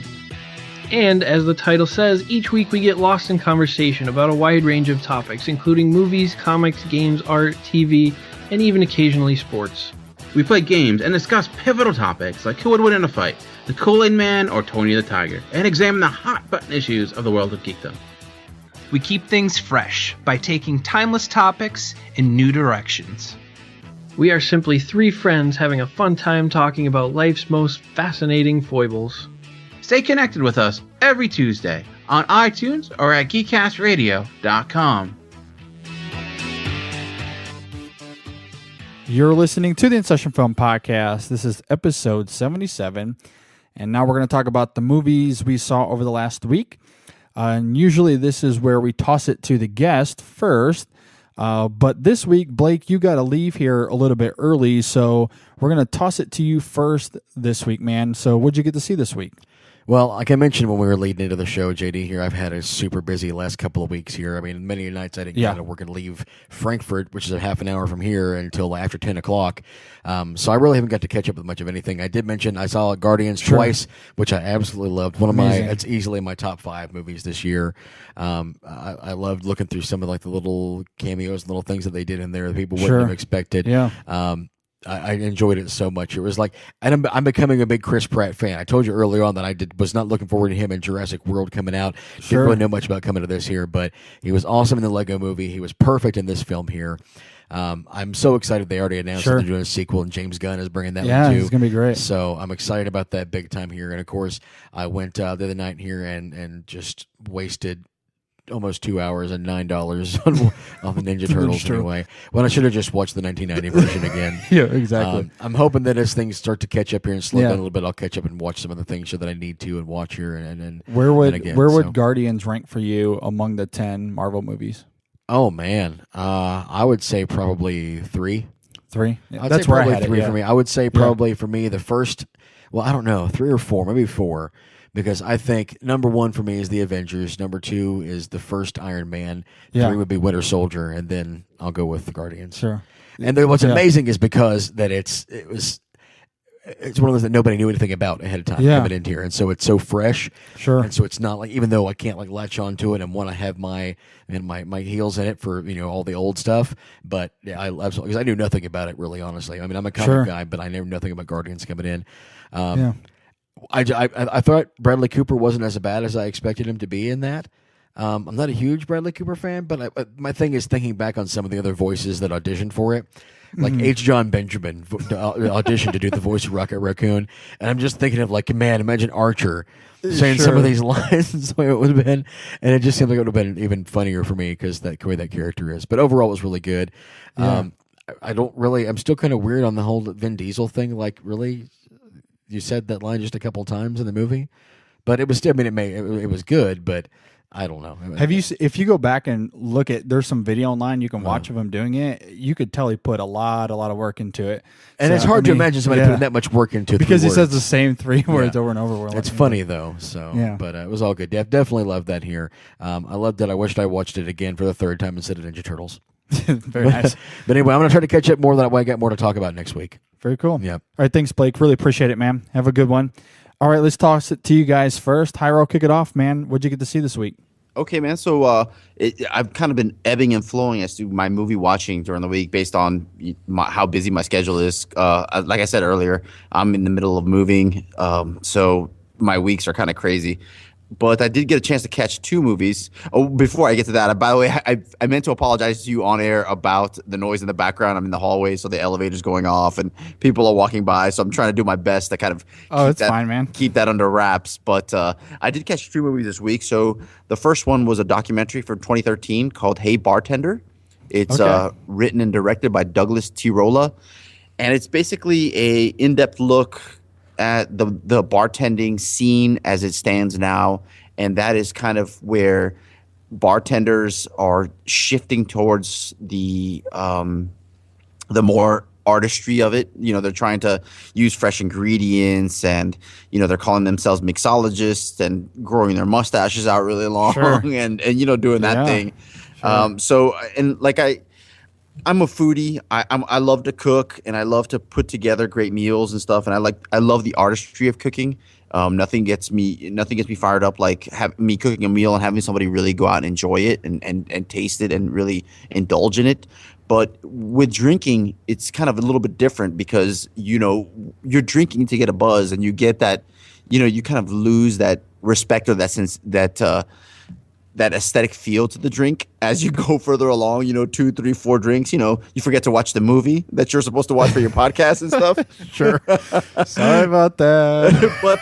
And as the title says, each week we get lost in conversation about a wide range of topics, including movies, comics, games, art, TV, and even occasionally sports. We play games and discuss pivotal topics like who would win in a fight, the Kool-Aid Man or Tony the Tiger, and examine the hot-button issues of the world of geekdom. We keep things fresh by taking timeless topics in new directions. We are simply 3 friends having a fun time talking about life's most fascinating foibles. Stay connected with us every Tuesday on iTunes or at geekcastradio.com. You're listening to the InSession Film Podcast. This is episode 77. And now we're going to talk about the movies we saw over the last week. And usually this is where we toss it to the guest first. But this week, Blake, you got to leave here a little bit early. So we're going to toss it to you first this week, man. So what'd you get to see this week? Well, like I mentioned when we were leading into the show, JD, here, I've had a super busy last couple of weeks here. I mean, many nights I didn't get out of work and leave Frankfurt, which is a half an hour from here, until after 10 o'clock. So I really haven't got to catch up with much of anything. I did mention I saw Guardians twice, which I absolutely loved. It's easily my top 5 movies this year. I loved looking through some of like the little cameos and little things that they did in there that people wouldn't have expected. Yeah. I enjoyed it so much. It was like, and I'm becoming a big Chris Pratt fan. I told you earlier on that I was not looking forward to him in Jurassic World coming out. Sure. Didn't really know much about coming to this here, but he was awesome in the Lego Movie. He was perfect in this film here. I'm so excited they already announced that they're doing a sequel, and James Gunn is bringing that one too. It's gonna be great. So I'm excited about that big time here. And of course, I went the other night here and just wasted almost 2 hours and $9 on the Ninja Turtles anyway. When I should have just watched the 1990 version again. Yeah, exactly. I'm hoping that as things start to catch up here and slow down a little bit, I'll catch up and watch some of the things that I need to and watch here. And where would so. Guardians rank for you among the 10 Marvel movies? Oh man, I would say probably 3. 3. Yeah, I'd that's say where probably I had 3 it, for me. I would say probably for me the first. Well, I don't know, 3 or 4, maybe 4. Because I think number 1 for me is the Avengers. Number 2 is the first Iron Man. 3 would be Winter Soldier, and then I'll go with the Guardians. Sure. And what's amazing is because that it's one of those that nobody knew anything about ahead of time coming into here, and so it's so fresh. Sure. And so it's not like, even though I can't like latch onto it and want to have my heels in it for all the old stuff, but yeah, I absolutely, because I knew nothing about it really, honestly. I mean, I'm a comic guy, but I knew nothing about Guardians coming in. I thought Bradley Cooper wasn't as bad as I expected him to be in that. I'm not a huge Bradley Cooper fan, but my thing is thinking back on some of the other voices that auditioned for it. Like H. John Benjamin auditioned to do the voice of Rocket Raccoon, and I'm just thinking of like, man, imagine Archer saying some of these lines the way it would have been, and it just seems like it would have been even funnier for me because the way that character is. But overall, it was really good. I'm still kind of weird on the whole Vin Diesel thing. Like, really? You said that line just a couple times in the movie, but it was still, I mean, it was good, but I don't know. If you go back and look at, there's some video online you can watch of him doing it. You could tell he put a lot of work into it. And it's hard to imagine somebody putting that much work into it. Because he says the same 3 words over and over. It's funny though. So, but it was all good. Definitely loved that here. I loved it. I wished I watched it again for the 3rd time instead of Ninja Turtles. Very nice. But anyway, I'm going to try to catch up more. That way I got more to talk about next week. Very cool. Yeah. All right. Thanks, Blake. Really appreciate it, man. Have a good one. All right. Let's toss it to you guys first. Hyro, kick it off, man. What'd you get to see this week? Okay, man. So I've kind of been ebbing and flowing as to my movie watching during the week based on how busy my schedule is. Like I said earlier, I'm in the middle of moving, so my weeks are kind of crazy. But I did get a chance to catch 2 movies. Oh, before I get to that, by the way, I meant to apologize to you on air about the noise in the background. I'm in the hallway, so the elevator's going off and people are walking by. So I'm trying to do my best to kind of keep that under wraps. But I did catch 2 movies this week. So the first one was a documentary from 2013 called Hey Bartender. It's written and directed by Douglas Tirola. And it's basically a in-depth look at the bartending scene as it stands now, and that is kind of where bartenders are shifting towards the more artistry of it. They're trying to use fresh ingredients, and they're calling themselves mixologists and growing their mustaches out really long, and doing that thing. I'm a foodie. I love to cook, and I love to put together great meals and stuff. And I love the artistry of cooking. Nothing gets me fired up like me cooking a meal and having somebody really go out and enjoy it and taste it and really indulge in it. But with drinking, it's kind of a little bit different because you're drinking to get a buzz, and you get that you kind of lose that respect or that sense that aesthetic feel to the drink as you go further along, 2, 3, 4 drinks, you forget to watch the movie that you're supposed to watch for your podcast and stuff. Sure. Sorry about that. But,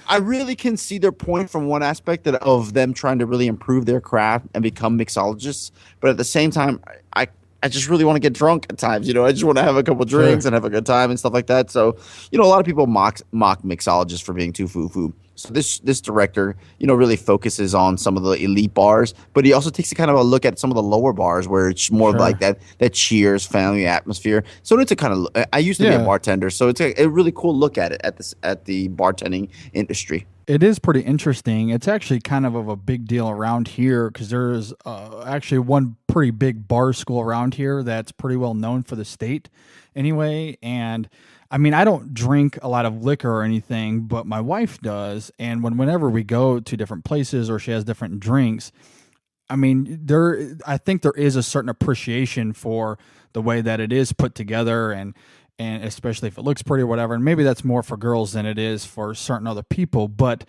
I really can see their point from one aspect of them trying to really improve their craft and become mixologists. But at the same time, I just really want to get drunk at times. I just want to have a couple drinks and have a good time and stuff like that. So, a lot of people mock mixologists for being too foo-foo. So this director, really focuses on some of the elite bars, but he also takes a kind of a look at some of the lower bars where it's more like that cheers family atmosphere. So it's a kind of, I used to be a bartender, so it's a really cool look at it at the bartending industry. It is pretty interesting. It's actually kind of a big deal around here because there's actually one pretty big bar school around here that's pretty well known for the state anyway. And I mean, I don't drink a lot of liquor or anything, but my wife does. And whenever we go to different places or she has different drinks, I mean, I think there is a certain appreciation for the way that it is put together, and especially if it looks pretty or whatever. And maybe that's more for girls than it is for certain other people. But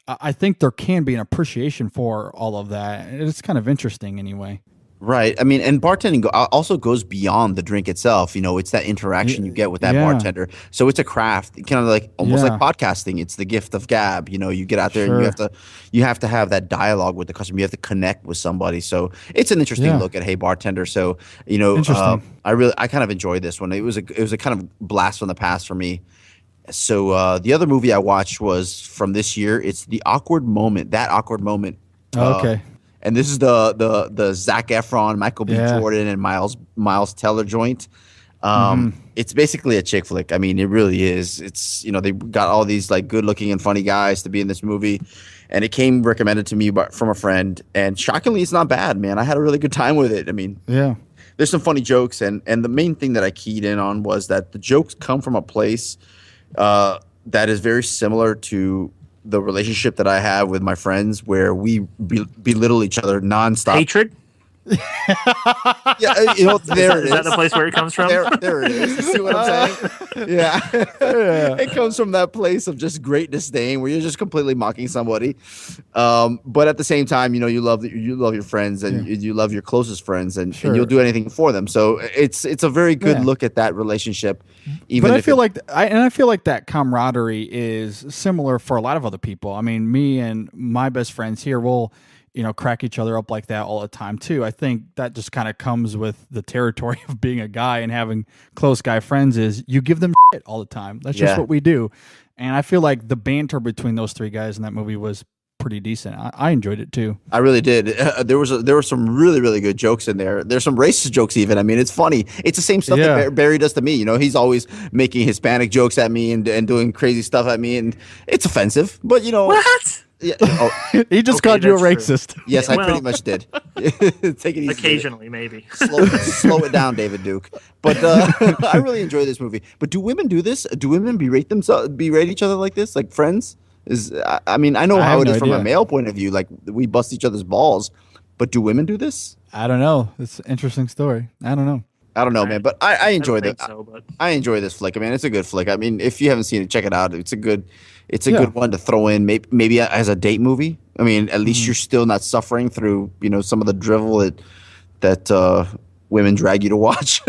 I think there can be an appreciation for all of that. It's kind of interesting anyway. Right. I mean, and bartending also goes beyond the drink itself. You know, it's that interaction you get with that bartender. So it's a craft, kind of like almost like podcasting. It's the gift of gab. You know, you get out there and you have to have that dialogue with the customer. You have to connect with somebody. So it's an interesting look at Hey Bartender. So, you know, I kind of enjoyed this one. It was a kind of blast from the past for me. So the other movie I watched was from this year. It's The Awkward Moment. That Awkward Moment. Okay. And this is the Zac Efron, Michael B. Jordan, and Miles Teller joint. It's basically a chick flick. I mean, it really is. It's, you know, they got all these like good looking and funny guys to be in this movie, and it came recommended to me from a friend. And shockingly, it's not bad, man. I had a really good time with it. I mean, there's some funny jokes, and the main thing that I keyed in on was that the jokes come from a place that is very similar to the relationship that I have with my friends, where we belittle each other nonstop. Hatred? Yeah, you know, there it is. Is that the place where it comes from? There it is. You see what I'm saying? Yeah. It comes from that place of just great disdain, where you're just completely mocking somebody. But at the same time, you know, you love your friends, and you love your closest friends, and you'll do anything for them. So it's a very good look at that relationship. But I feel like that camaraderie is similar for a lot of other people. I mean, me and my best friends here will, you know, crack each other up like that all the time too. I think that just kind of comes with the territory of being a guy and having close guy friends. Is you give them shit all the time. That's just what we do. And I feel like the banter between those three guys in that movie was pretty decent. I enjoyed it too. I really did. There were some really, really good jokes in there. There's some racist jokes even. I mean, it's funny. It's the same stuff that Barry does to me. You know, he's always making Hispanic jokes at me and doing crazy stuff at me, and it's offensive. But you know what? Yeah. He just called you a racist. True. Yes, I pretty much did. Take it easy. Occasionally, maybe. Slow it down, David Duke. But I really enjoy this movie. But do women do this? Do women berate each other like this, like friends? I mean, I know how it is from a male point of view. Like, we bust each other's balls. But do women do this? I don't know. It's an interesting story. I don't know, man. But I enjoy this. I enjoy this flick. I mean, it's a good flick. I mean, if you haven't seen it, check it out. It's a good one to throw in, maybe as a date movie. I mean, at least you're still not suffering through, you know, some of the drivel that women drag you to watch.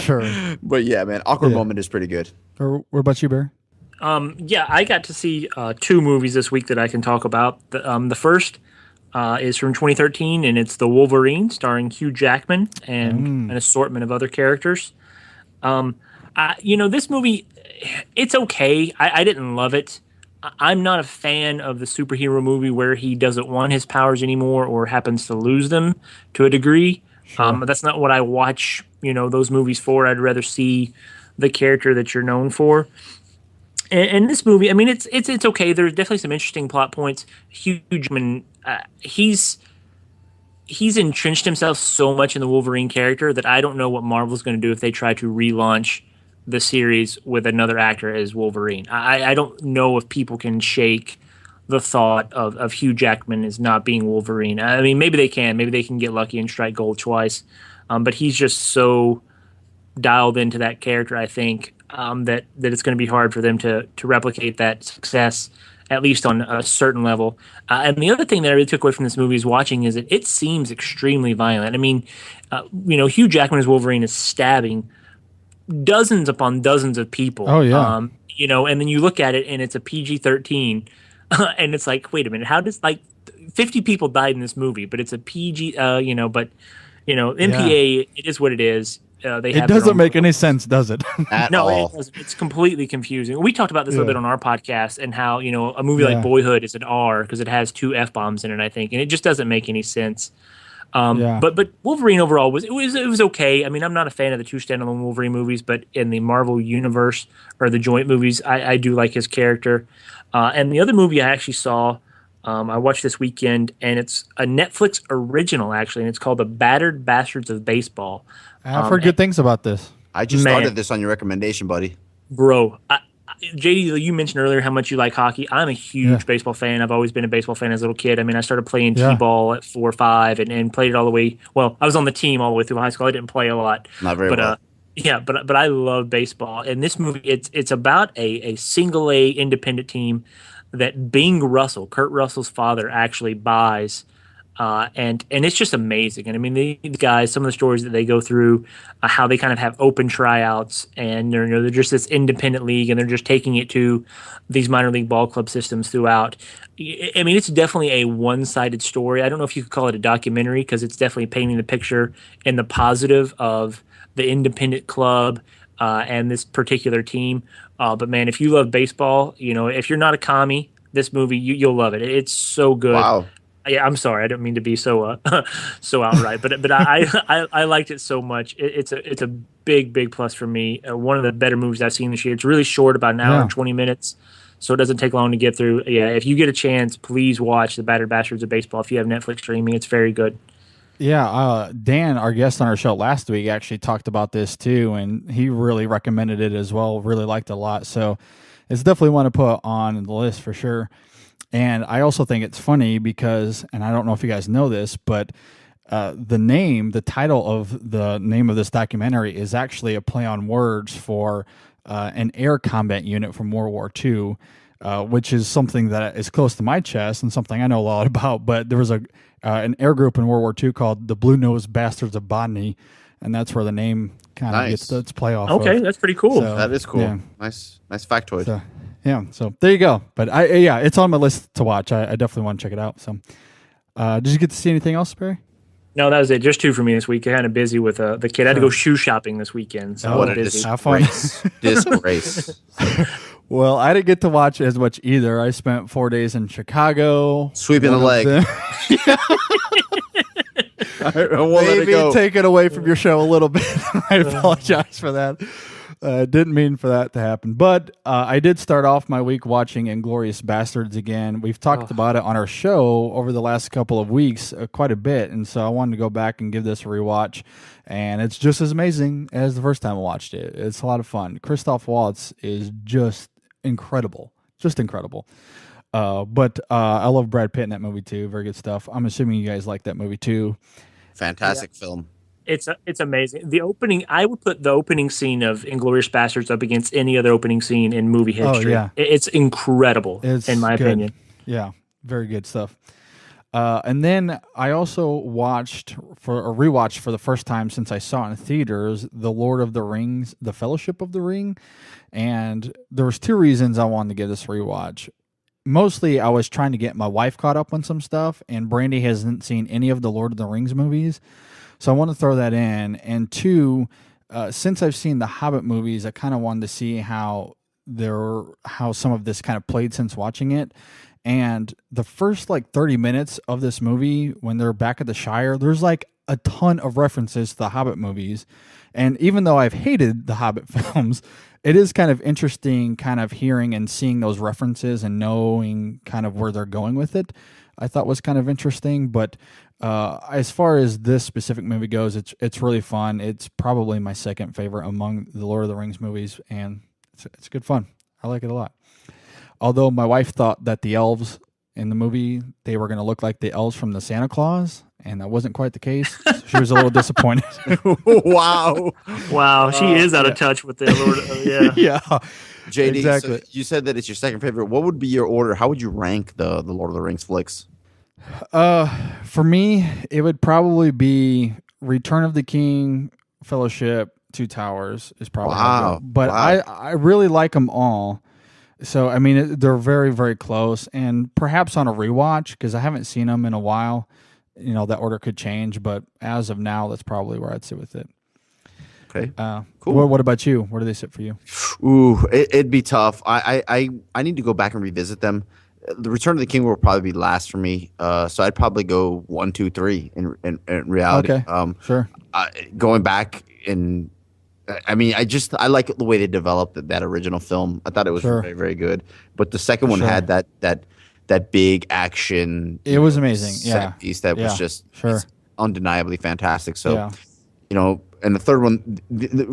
Sure. But yeah, man, Awkward Moment is pretty good. What about you, Barry? Yeah, I got to see two movies this week that I can talk about. The first is from 2013, and it's The Wolverine, starring Hugh Jackman and an assortment of other characters. You know, this movie, it's okay. I didn't love it. I'm not a fan of the superhero movie where he doesn't want his powers anymore or happens to lose them to a degree. Sure. That's not what I watch, you know, those movies for. I'd rather see the character that you're known for. And this movie, I mean, it's okay. There's definitely some interesting plot points. Hugh Jackman, he's entrenched himself so much in the Wolverine character that I don't know what Marvel's going to do if they try to relaunch the series with another actor as Wolverine. I don't know if people can shake the thought of Hugh Jackman as not being Wolverine. I mean, maybe they can. Maybe they can get lucky and strike gold twice. But he's just so dialed into that character, I think, that it's going to be hard for them to replicate that success, at least on a certain level. And the other thing that I really took away from this movie is watching is that it seems extremely violent. I mean, you know, Hugh Jackman as Wolverine is stabbing dozens upon dozens of people. Oh, yeah. You know, and then you look at it and it's a PG-13, and it's like, wait a minute, how does, like, 50 people died in this movie, but it's a PG, you know, but, you know, MPA, it is what it is. It doesn't make any sense, does it? No, it doesn't. It's completely confusing. We talked about this a little bit on our podcast, and how, you know, a movie like Boyhood is an R because it has 2 F-bombs in it, I think, and it just doesn't make any sense. But Wolverine overall was okay. I mean, I'm not a fan of the 2 standalone Wolverine movies, but in the Marvel universe or the joint movies, I do like his character. And the other movie I actually saw, I watched this weekend, and it's a Netflix original, actually, and it's called The Battered Bastards of Baseball. I've heard good things about this. I just started this on your recommendation, buddy. Bro, JD, you mentioned earlier how much you like hockey. I'm a huge baseball fan. I've always been a baseball fan as a little kid. I mean, I started playing T-ball at 4 or 5 and played it all the way. Well, I was on the team all the way through high school. I didn't play a lot. Not very well. Yeah, but I love baseball. And this movie, it's about a single A independent team that Bing Russell, Kurt Russell's father, actually buys. And it's just amazing. And I mean, these guys, some of the stories that they go through, how they kind of have open tryouts, and they're just this independent league, and they're just taking it to these minor league ball club systems throughout. I mean, it's definitely a one-sided story. I don't know if you could call it a documentary, because it's definitely painting the picture in the positive of the independent club and this particular team. But man, if you love baseball, if you're not a commie, this movie you'll love it. It's so good. Wow. Yeah, I'm sorry. I don't mean to be so so outright, but I liked it so much. It's a big plus for me. One of the better movies I've seen this year. It's really short, about an hour and 20 minutes, so it doesn't take long to get through. Yeah, if you get a chance, please watch The Battered Bastards of Baseball. If you have Netflix streaming, it's very good. Yeah, Dan, our guest on our show last week, actually talked about this too, and he really recommended it as well. Really liked it a lot, so it's definitely one to put on the list for sure. And I also think it's funny because, and I don't know if you guys know this, but the title of the name of this documentary is actually a play on words for an air combat unit from World War II, which is something that is close to my chest and something I know a lot about. But there was an air group in World War II called the Blue-Nosed Bastards of Botany, and that's where the name kind of gets its play off. Okay, that's pretty cool. So, that is cool. Yeah. Nice factoid. So, yeah, so there you go. But it's on my list to watch. I definitely want to check it out. So, did you get to see anything else, Barry? No, that was it. Just 2 for me this week. Kind of busy with the kid. I had to go shoe shopping this weekend. So what I a disgrace! Disgrace. Well, I didn't get to watch as much either. I spent 4 days in Chicago, sweeping the leg. Maybe take it away from your show a little bit. I apologize for that. Didn't mean for that to happen. But I did start off my week watching Inglourious Bastards again. We've talked about it on our show over the last couple of weeks quite a bit, and so I wanted to go back and give this a rewatch. And it's just as amazing as the first time I watched it. It's a lot of fun. Christoph Waltz is just incredible. Just incredible. But I love Brad Pitt in that movie too. Very good stuff. I'm assuming you guys like that movie too. Fantastic film. It's amazing. The opening, I would put the opening scene of Inglourious Bastards up against any other opening scene in movie history. Oh, yeah. It's incredible, in my opinion. Yeah, very good stuff. And then I also rewatched for the first time since I saw it in theaters, The Lord of the Rings, The Fellowship of the Ring. And there was 2 reasons I wanted to give this a rewatch. Mostly I was trying to get my wife caught up on some stuff, and Brandy hasn't seen any of the Lord of the Rings movies. So I want to throw that in. And 2, since I've seen the Hobbit movies, I kind of wanted to see how some of this kind of played since watching it. And the first 30 minutes of this movie, when they're back at the Shire, there's a ton of references to the Hobbit movies. And even though I've hated the Hobbit films, it is kind of interesting kind of hearing and seeing those references and knowing kind of where they're going with it. I thought was kind of interesting. But as far as this specific movie goes, it's really fun. It's probably my second favorite among the Lord of the Rings movies, and it's good fun. I like it a lot. Although my wife thought that the elves in the movie, they were going to look like the elves from the Santa Claus, and that wasn't quite the case. So she was a little disappointed. Wow, she is out of touch with the Lord. Yeah. JD, exactly. So you said that it's your second favorite. What would be your order? How would you rank the Lord of the Rings flicks? For me, it would probably be Return of the King, Fellowship, Two Towers is probably. Wow. But I really like them all. So, I mean, they're very, very close. And perhaps on a rewatch, because I haven't seen them in a while, that order could change. But as of now, that's probably where I'd sit with it. Okay. Cool. What about you? Where do they sit for you? Ooh, it'd be tough. I need to go back and revisit them. The Return of the King will probably be last for me. So I'd probably go 1, 2, 3 in reality. Okay. Sure. Going back and I mean, I like the way they developed that original film. I thought it was very, very good. But the second one had that big action. It was amazing. Set piece that was just undeniably fantastic. So, and the third one,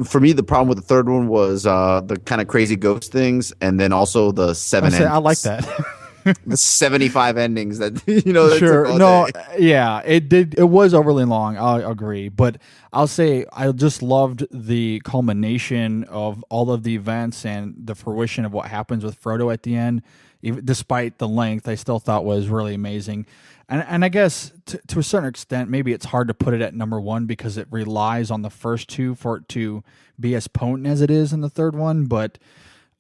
for me, the problem with the third one was the kind of crazy ghost things, and then also the seven. I like that. The 75 endings that that Sure. took all No. day. Yeah. It was overly long. I agree, but I'll say I just loved the culmination of all of the events and the fruition of what happens with Frodo at the end. Even despite the length, I still thought was really amazing. And I guess to a certain extent, maybe it's hard to put it at number one because it relies on the first two for it to be as potent as it is in the third one. But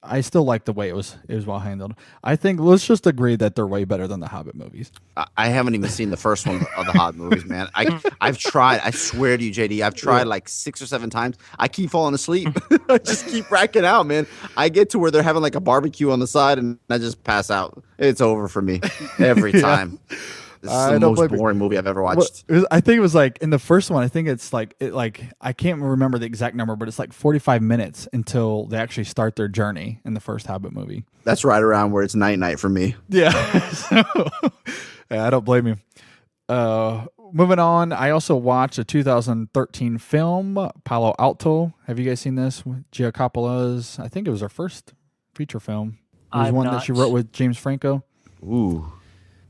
I still like the way it was well handled. I think let's just agree that they're way better than the Hobbit movies. I haven't even seen the first one of the Hobbit movies, man. I've tried. I swear to you, JD, I've tried like 6 or 7 times. I keep falling asleep. I just keep racking out, man. I get to where they're having like a barbecue on the side, and I just pass out. It's over for me every time. This is the most boring movie I've ever watched. I think it was like in the first one. I think it's like I can't remember the exact number, but it's like 45 minutes until they actually start their journey in the first Hobbit movie. That's right around where it's night for me. Yeah, I don't blame you. Moving on, I also watched a 2013 film, Palo Alto. Have you guys seen this? Gia Coppola's. I think it was her first feature film. It was one that she wrote with James Franco. Ooh.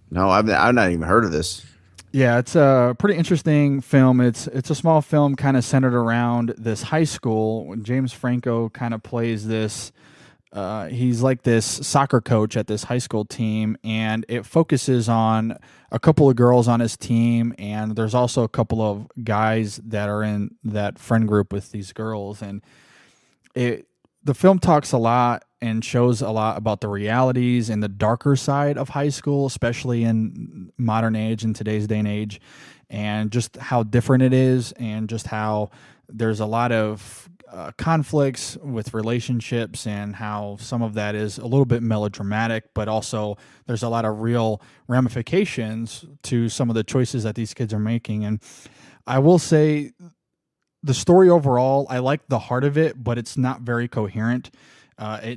No, I've not even heard of this. Yeah, it's a pretty interesting film. It's a small film kind of centered around this high school. James Franco kind of plays this. He's like this soccer coach at this high school team, and it focuses on a couple of girls on his team, and there's also a couple of guys that are in that friend group with these girls. And the film talks a lot and shows a lot about the realities and the darker side of high school, especially in modern age, in today's day and age, and just how different it is, and just how there's a lot of conflicts with relationships, and how some of that is a little bit melodramatic, but also there's a lot of real ramifications to some of the choices that these kids are making. And I will say the story overall, I like the heart of it, but it's not very coherent. I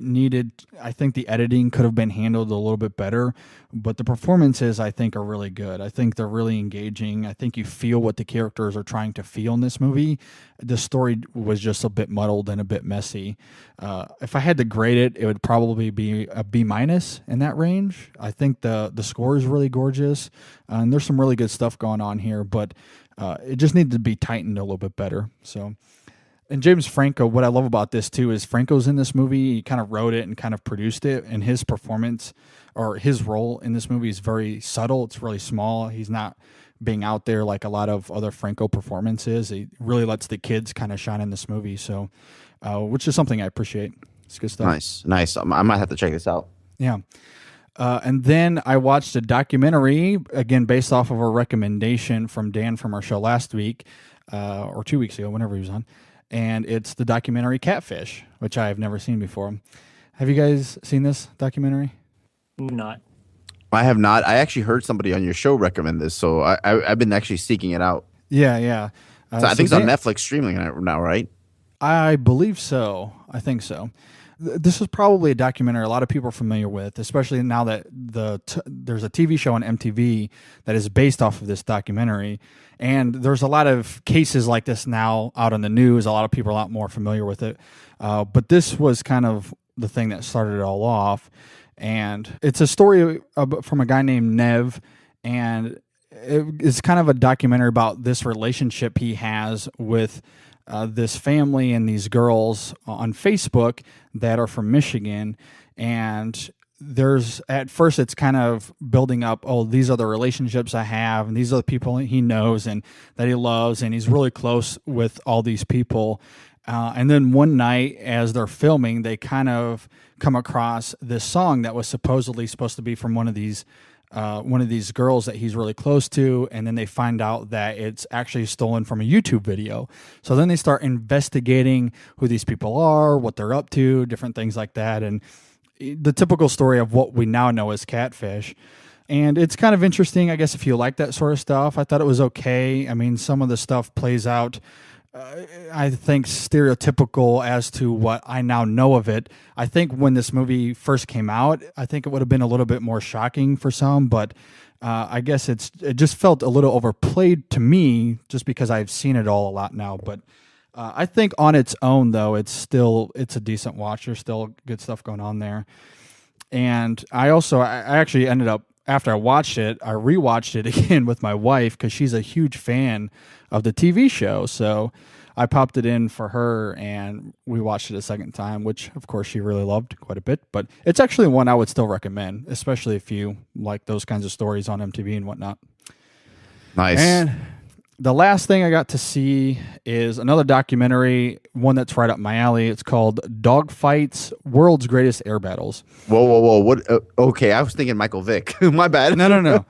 think the editing could have been handled a little bit better, but the performances I think are really good. I think they're really engaging. I think you feel what the characters are trying to feel in this movie. The story was just a bit muddled and a bit messy. If I had to grade it, it would probably be a B- in that range. I think the score is really gorgeous, and there's some really good stuff going on here, but it just needed to be tightened a little bit better. So. And James Franco, what I love about this too is Franco's in this movie. He kind of wrote it and kind of produced it, and his performance or his role in this movie is very subtle. It's really small. He's not being out there like a lot of other Franco performances. He really lets the kids kind of shine in this movie. So, which is something I appreciate. It's good stuff. Nice. I might have to check this out. Yeah. And then I watched a documentary, again, based off of a recommendation from Dan from our show last week, or 2 weeks ago, whenever he was on. And it's the documentary Catfish, which I have never seen before. Have you guys seen this documentary? Not. I have not. I actually heard somebody on your show recommend this, so I've been actually seeking it out. Yeah. So I think it's on Netflix streaming now, right? I believe so. I think so. This is probably a documentary a lot of people are familiar with, especially now that there's a TV show on MTV that is based off of this documentary. And there's a lot of cases like this now out on the news. A lot of people are a lot more familiar with it. But this was kind of the thing that started it all off. And it's a story from a guy named Nev. And it's kind of a documentary about this relationship he has with this family and these girls on Facebook that are from Michigan. And at first it's kind of building up, these are the relationships I have, and these are the people he knows and that he loves, and he's really close with all these people. And then one night as they're filming, they kind of come across this song that was supposedly supposed to be from one of these girls that he's really close to, and then they find out that it's actually stolen from a YouTube video. So then they start investigating who these people are, what they're up to, different things like that, and the typical story of what we now know as Catfish. And it's kind of interesting, I guess, if you like that sort of stuff. I thought it was okay. I mean, some of the stuff plays out, I think, stereotypical as to what I now know of it. I think when this movie first came out, I think it would have been a little bit more shocking for some, but I guess it just felt a little overplayed to me just because I've seen it all a lot now. But I think on its own, though, it's a decent watch. There's still good stuff going on there. And I actually ended up, after I watched it, I rewatched it again with my wife because she's a huge fan of the TV show. So I popped it in for her and we watched it a second time, which of course she really loved quite a bit. But it's actually one I would still recommend, especially if you like those kinds of stories on MTV and whatnot. Nice. And the last thing I got to see is another documentary, one that's right up my alley. It's called Dogfights: World's Greatest Air Battles. Whoa. What? Okay, I was thinking Michael Vick. My bad. No.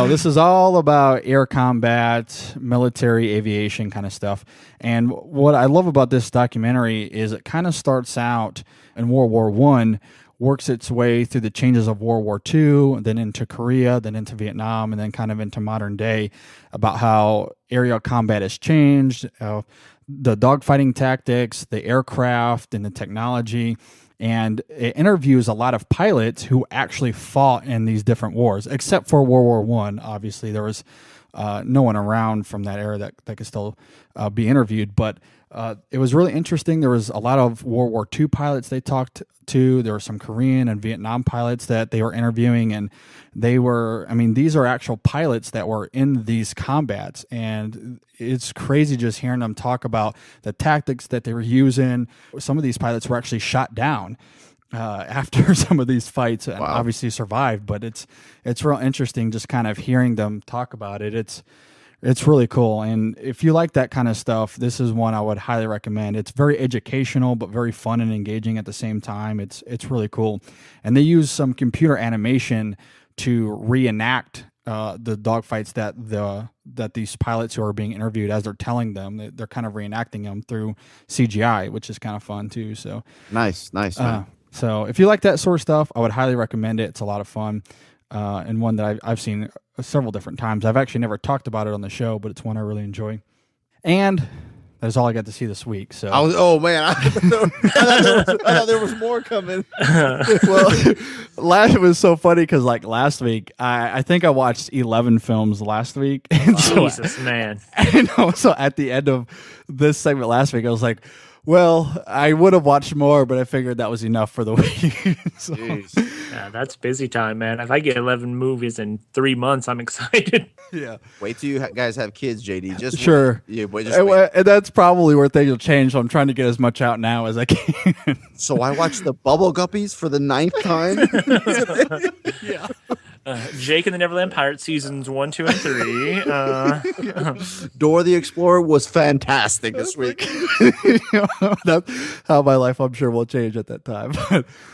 This is all about air combat, military aviation kind of stuff. And what I love about this documentary is it kind of starts out in World War I, works its way through the changes of World War II, then into Korea, then into Vietnam, and then kind of into modern day about how aerial combat has changed, the dogfighting tactics, the aircraft, and the technology. And it interviews a lot of pilots who actually fought in these different wars, except for World War I. Obviously, there was no one around from that era that could still be interviewed. But it was really interesting. There was a lot of World War II pilots they talked to. There were some Korean and Vietnam pilots that they were interviewing, and these are actual pilots that were in these combats. And it's crazy just hearing them talk about the tactics that they were using. Some of these pilots were actually shot down after some of these fights, and obviously survived. But it's real interesting just kind of hearing them talk about it. It's really cool. And if you like that kind of stuff, this is one I would highly recommend. It's very educational, but very fun and engaging at the same time. It's really cool. And they use some computer animation to reenact the dogfights that these pilots who are being interviewed, as they're telling them, they're kind of reenacting them through CGI, which is kind of fun too. So nice, man. So if you like that sort of stuff, I would highly recommend it. It's a lot of fun. And one that I've seen several different times. I've actually never talked about it on the show, but it's one I really enjoy. And that's all I got to see this week. So I thought there was more coming. Well, it was so funny because last week, I think I watched 11 films last week. And Jesus, man. I know. So at the end of this segment last week, I was like, well, I would have watched more, but I figured that was enough for the week. So. Yeah, that's busy time, man. If I get 11 movies in 3 months, I'm excited. Yeah. Wait till you guys have kids, JD. Just sure. Wait. And that's probably where things will change. So I'm trying to get as much out now as I can. So I watched the Bubble Guppies for the 9th time. Yeah. Jake and the Neverland Pirates seasons 1, 2, and 3. Dora the Explorer was fantastic this week. That's how my life, I'm sure, will change at that time.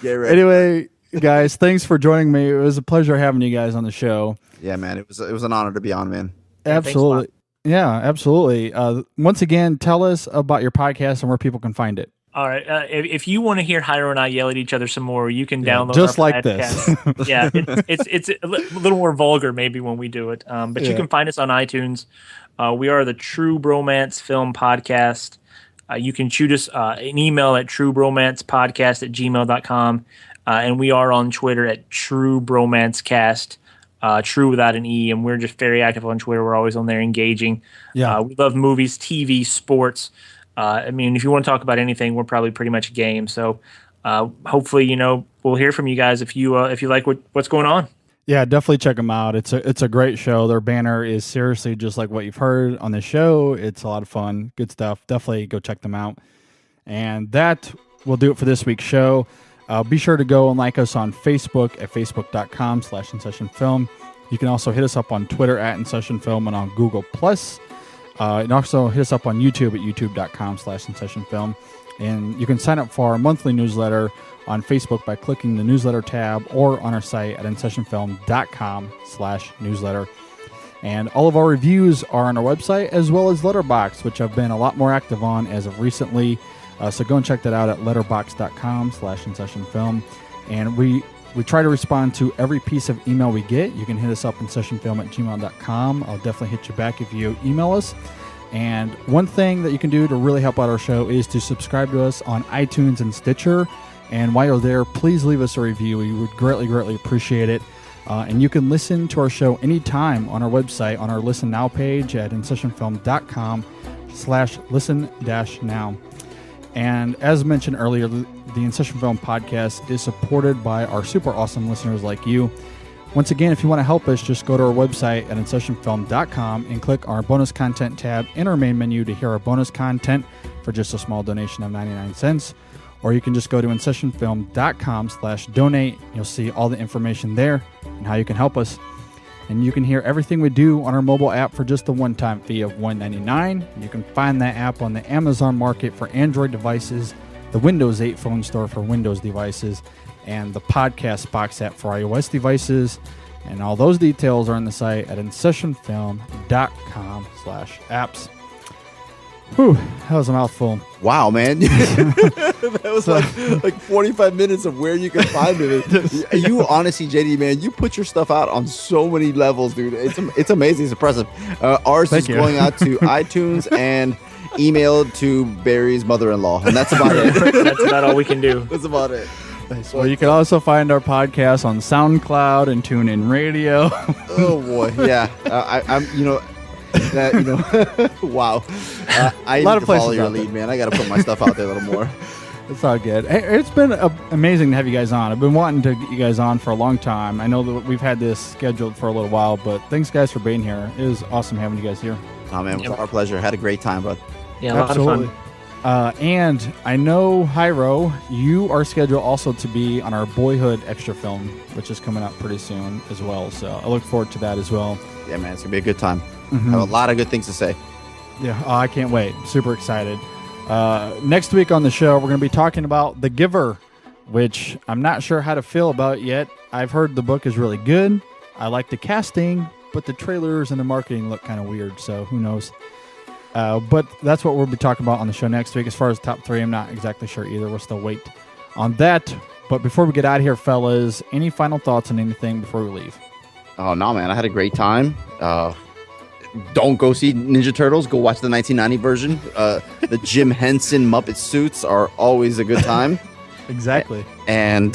Yeah, right. Anyway, guys, thanks for joining me. It was a pleasure having you guys on the show. Yeah, man. It was an honor to be on, man. Absolutely. Yeah, absolutely. Once again, tell us about your podcast and where people can find it. All right. If you want to hear Jairo and I yell at each other some more, you can download just our like podcast. this. Yeah, it's a little more vulgar maybe when we do it, but you can find us on iTunes. We are the TruBromance Film Podcast. You can shoot us an email at TruBromancePodcast@gmail.com, and we are on Twitter at TruBromanceCast. True without an E, and we're just very active on Twitter. We're always on there engaging. Yeah, we love movies, TV, sports. If you want to talk about anything, we're probably pretty much game. So hopefully, we'll hear from you guys if you like what's going on. Yeah, definitely check them out. It's a great show. Their banner is seriously just like what you've heard on the show. It's a lot of fun, good stuff. Definitely go check them out. And that will do it for this week's show. Be sure to go and like us on Facebook at facebook.com/InSessionFilm. You can also hit us up on Twitter at InSessionFilm and on Google+. And also hit us up on YouTube at youtube.com/InSessionFilm. And you can sign up for our monthly newsletter on Facebook by clicking the newsletter tab or on our site at InSessionFilm.com/newsletter. And all of our reviews are on our website as well as Letterboxd, which I've been a lot more active on as of recently. So go and check that out at letterboxd.com/InSessionFilm. And we try to respond to every piece of email we get. You can hit us up InSessionFilm@gmail.com. I'll definitely hit you back if you email us. And one thing that you can do to really help out our show is to subscribe to us on iTunes and Stitcher. And while you're there, please leave us a review. We would greatly, greatly appreciate it. And you can listen to our show anytime on our website, on our Listen Now page at InSessionFilm.com. patreon.com/listen-now. And as mentioned earlier, the InSession Film Podcast is supported by our super awesome listeners like you. Once again, if you want to help us, just go to our website at InSessionFilm.com and click our bonus content tab in our main menu to hear our bonus content for just a small donation of 99 cents. Or you can just go to InSessionFilm.com/donate. You'll see all the information there and how you can help us. And you can hear everything we do on our mobile app for just a one-time fee of $1.99. You can find that app on the Amazon Market for Android devices, the Windows 8 phone store for Windows devices, and the Podcast Box app for iOS devices. And all those details are on the site at InSessionFilm.com/apps. Whew, that was a mouthful. Wow, man. That was like 45 minutes of where you can find it. You honestly, JD, man, you put your stuff out on so many levels, dude. It's amazing. It's impressive. Ours is going out to iTunes and emailed to Barry's mother-in-law. And that's about it. That's about all we can do. That's about it. Well, you can also find our podcast on SoundCloud and TuneIn Radio. Oh, boy. Yeah. I'm, wow. I need to follow your lead, man. I got to put my stuff out there a little more. It's all good. Hey, it's been amazing to have you guys on. I've been wanting to get you guys on for a long time. I know that we've had this scheduled for a little while, but thanks, guys, for being here. It was awesome having you guys here. Oh, man, it was our pleasure. Had a great time, bud. Yeah, a lot of fun. And I know, Hyro, you are scheduled also to be on our Boyhood extra film, which is coming out pretty soon as well. So I look forward to that as well. Yeah, man, it's going to be a good time. Mm-hmm. Have a lot of good things to say. Yeah, I can't wait. Super excited. Next week on the show, we're going to be talking about The Giver, which I'm not sure how to feel about yet. I've heard the book is really good. I like the casting, but the trailers and the marketing look kind of weird, so who knows. But that's what we'll be talking about on the show next week. As far as top 3, I'm not exactly sure either. We'll still wait on that. But before we get out of here, fellas, any final thoughts on anything before we leave? Oh, no, man. I had a great time. Don't go see Ninja Turtles. Go watch the 1990 version. The Jim Henson Muppet suits are always a good time. Exactly. And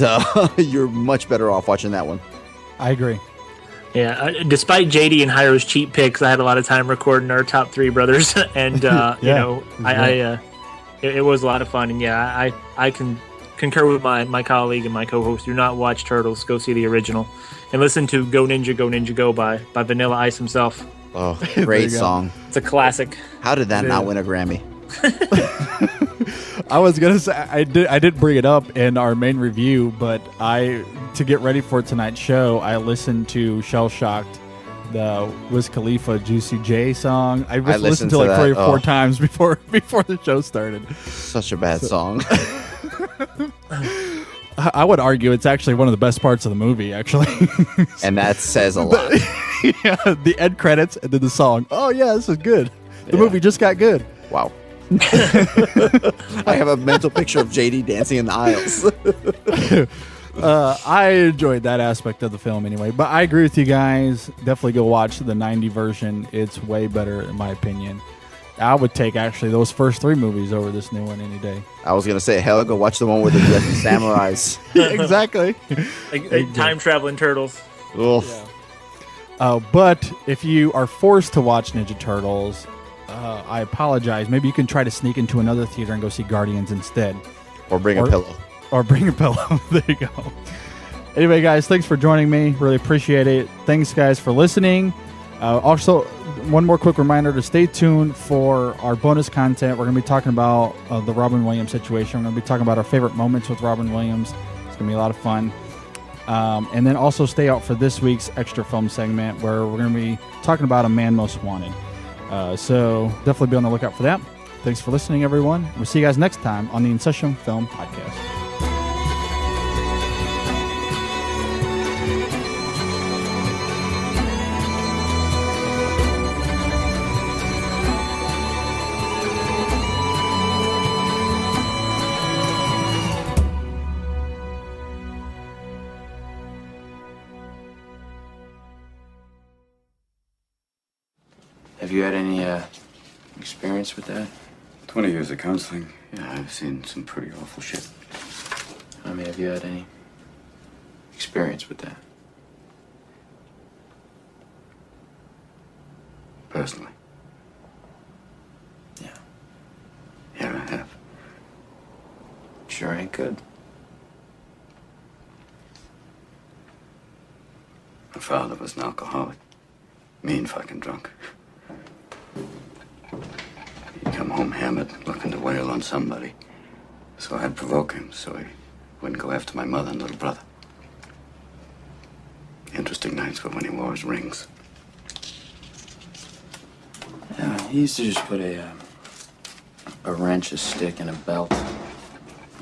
you're much better off watching that one. I agree. Yeah, despite JD and Hyro's cheap picks, I had a lot of time recording our top 3 brothers, and it was a lot of fun. And yeah, I can concur with my colleague and my co-host. Do not watch Turtles. Go see the original, and listen to "Go Ninja Go" by Vanilla Ice himself. Oh, great song! It's a classic. How did that not win a Grammy? I was gonna say I did bring it up in our main review, but to get ready for tonight's show, I listened to Shell Shocked, the Wiz Khalifa Juicy J song. I listened to like 3 or 4 times before the show started. Such a bad song. I would argue it's actually one of the best parts of the movie, actually. And that says a lot. Yeah, the end credits and then the song. Oh yeah, this is good. The movie just got good. Wow. I have a mental picture of JD dancing in the aisles. I enjoyed that aspect of the film anyway, but I agree with you guys. Definitely go watch the 90 version. It's way better in my opinion. I would take actually those first 3 movies over this new one any day. I was gonna say, hell, go watch the one with the samurais. Exactly. Like time traveling turtles. Oof. Yeah. But if you are forced to watch Ninja Turtles, I apologize. Maybe you can try to sneak into another theater and go see Guardians instead. Or bring a pillow. Or bring a pillow. There you go. Anyway, guys, thanks for joining me. Really appreciate it. Thanks, guys, for listening. Also, one more quick reminder to stay tuned for our bonus content. We're going to be talking about the Robin Williams situation. We're going to be talking about our favorite moments with Robin Williams. It's going to be a lot of fun. And then also stay out for this week's extra film segment where we're going to be talking about A Man Most Wanted. So definitely be on the lookout for that. Thanks for listening, everyone. We'll see you guys next time on the InSession Film Podcast. Have you had any experience with that? 20 years of counseling. Yeah, I've seen some pretty awful shit. I mean, have you had any experience with that? Personally? Yeah. sure ain't good. My father was an alcoholic. Mean fucking drunk. He'd come home hammered, looking to wail on somebody. So I'd provoke him so he wouldn't go after my mother and little brother. Interesting nights were when he wore his rings. Yeah, he used to just put a wrench, a stick, and a belt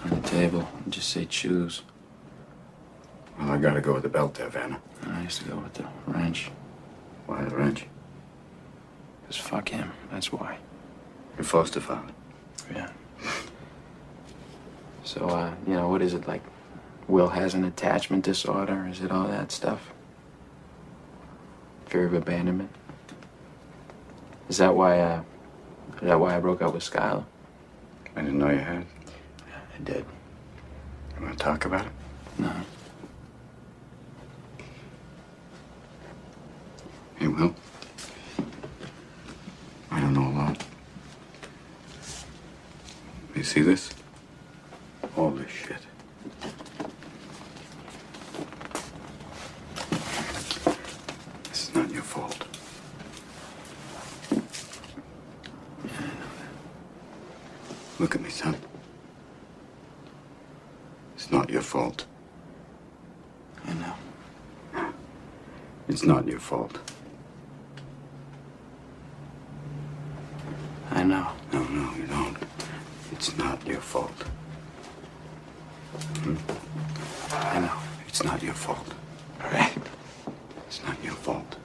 on the table and just say choose. Well, I gotta go with the belt there, Vanna. I used to go with the wrench. Why the wrench? Because fuck him, that's why. Your foster father. Yeah. So, what is it, like, Will has an attachment disorder? Is it all that stuff? Fear of abandonment? Is that why I broke up with Skylar? I didn't know you had. Yeah, I did. You want to talk about it? No. Hey, Will. I don't know a lot. You see this? All this shit. This is not your fault. Yeah, I know that. Look at me, son. It's not your fault. I know. It's not your fault. I know. No, you don't. It's not your fault. I know. It's not your fault. All right. It's not your fault.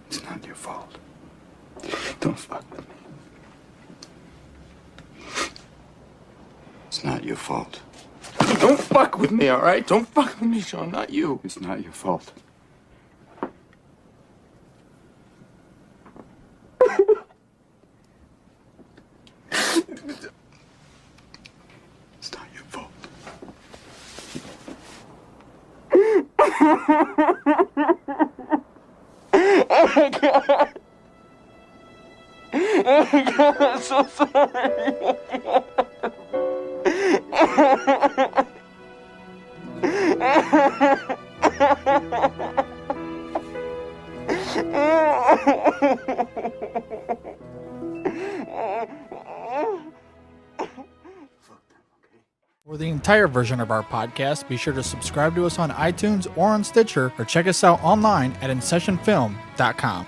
It's not your fault. Don't fuck with me. It's not your fault. Don't fuck with me, all right? Don't fuck with me, Sean, not you. It's not your fault. It's not your fault. Oh my God. Oh my God, I'm so sorry. For the entire version of our podcast, be sure to subscribe to us on iTunes or on Stitcher, or check us out online at InSessionFilm.com.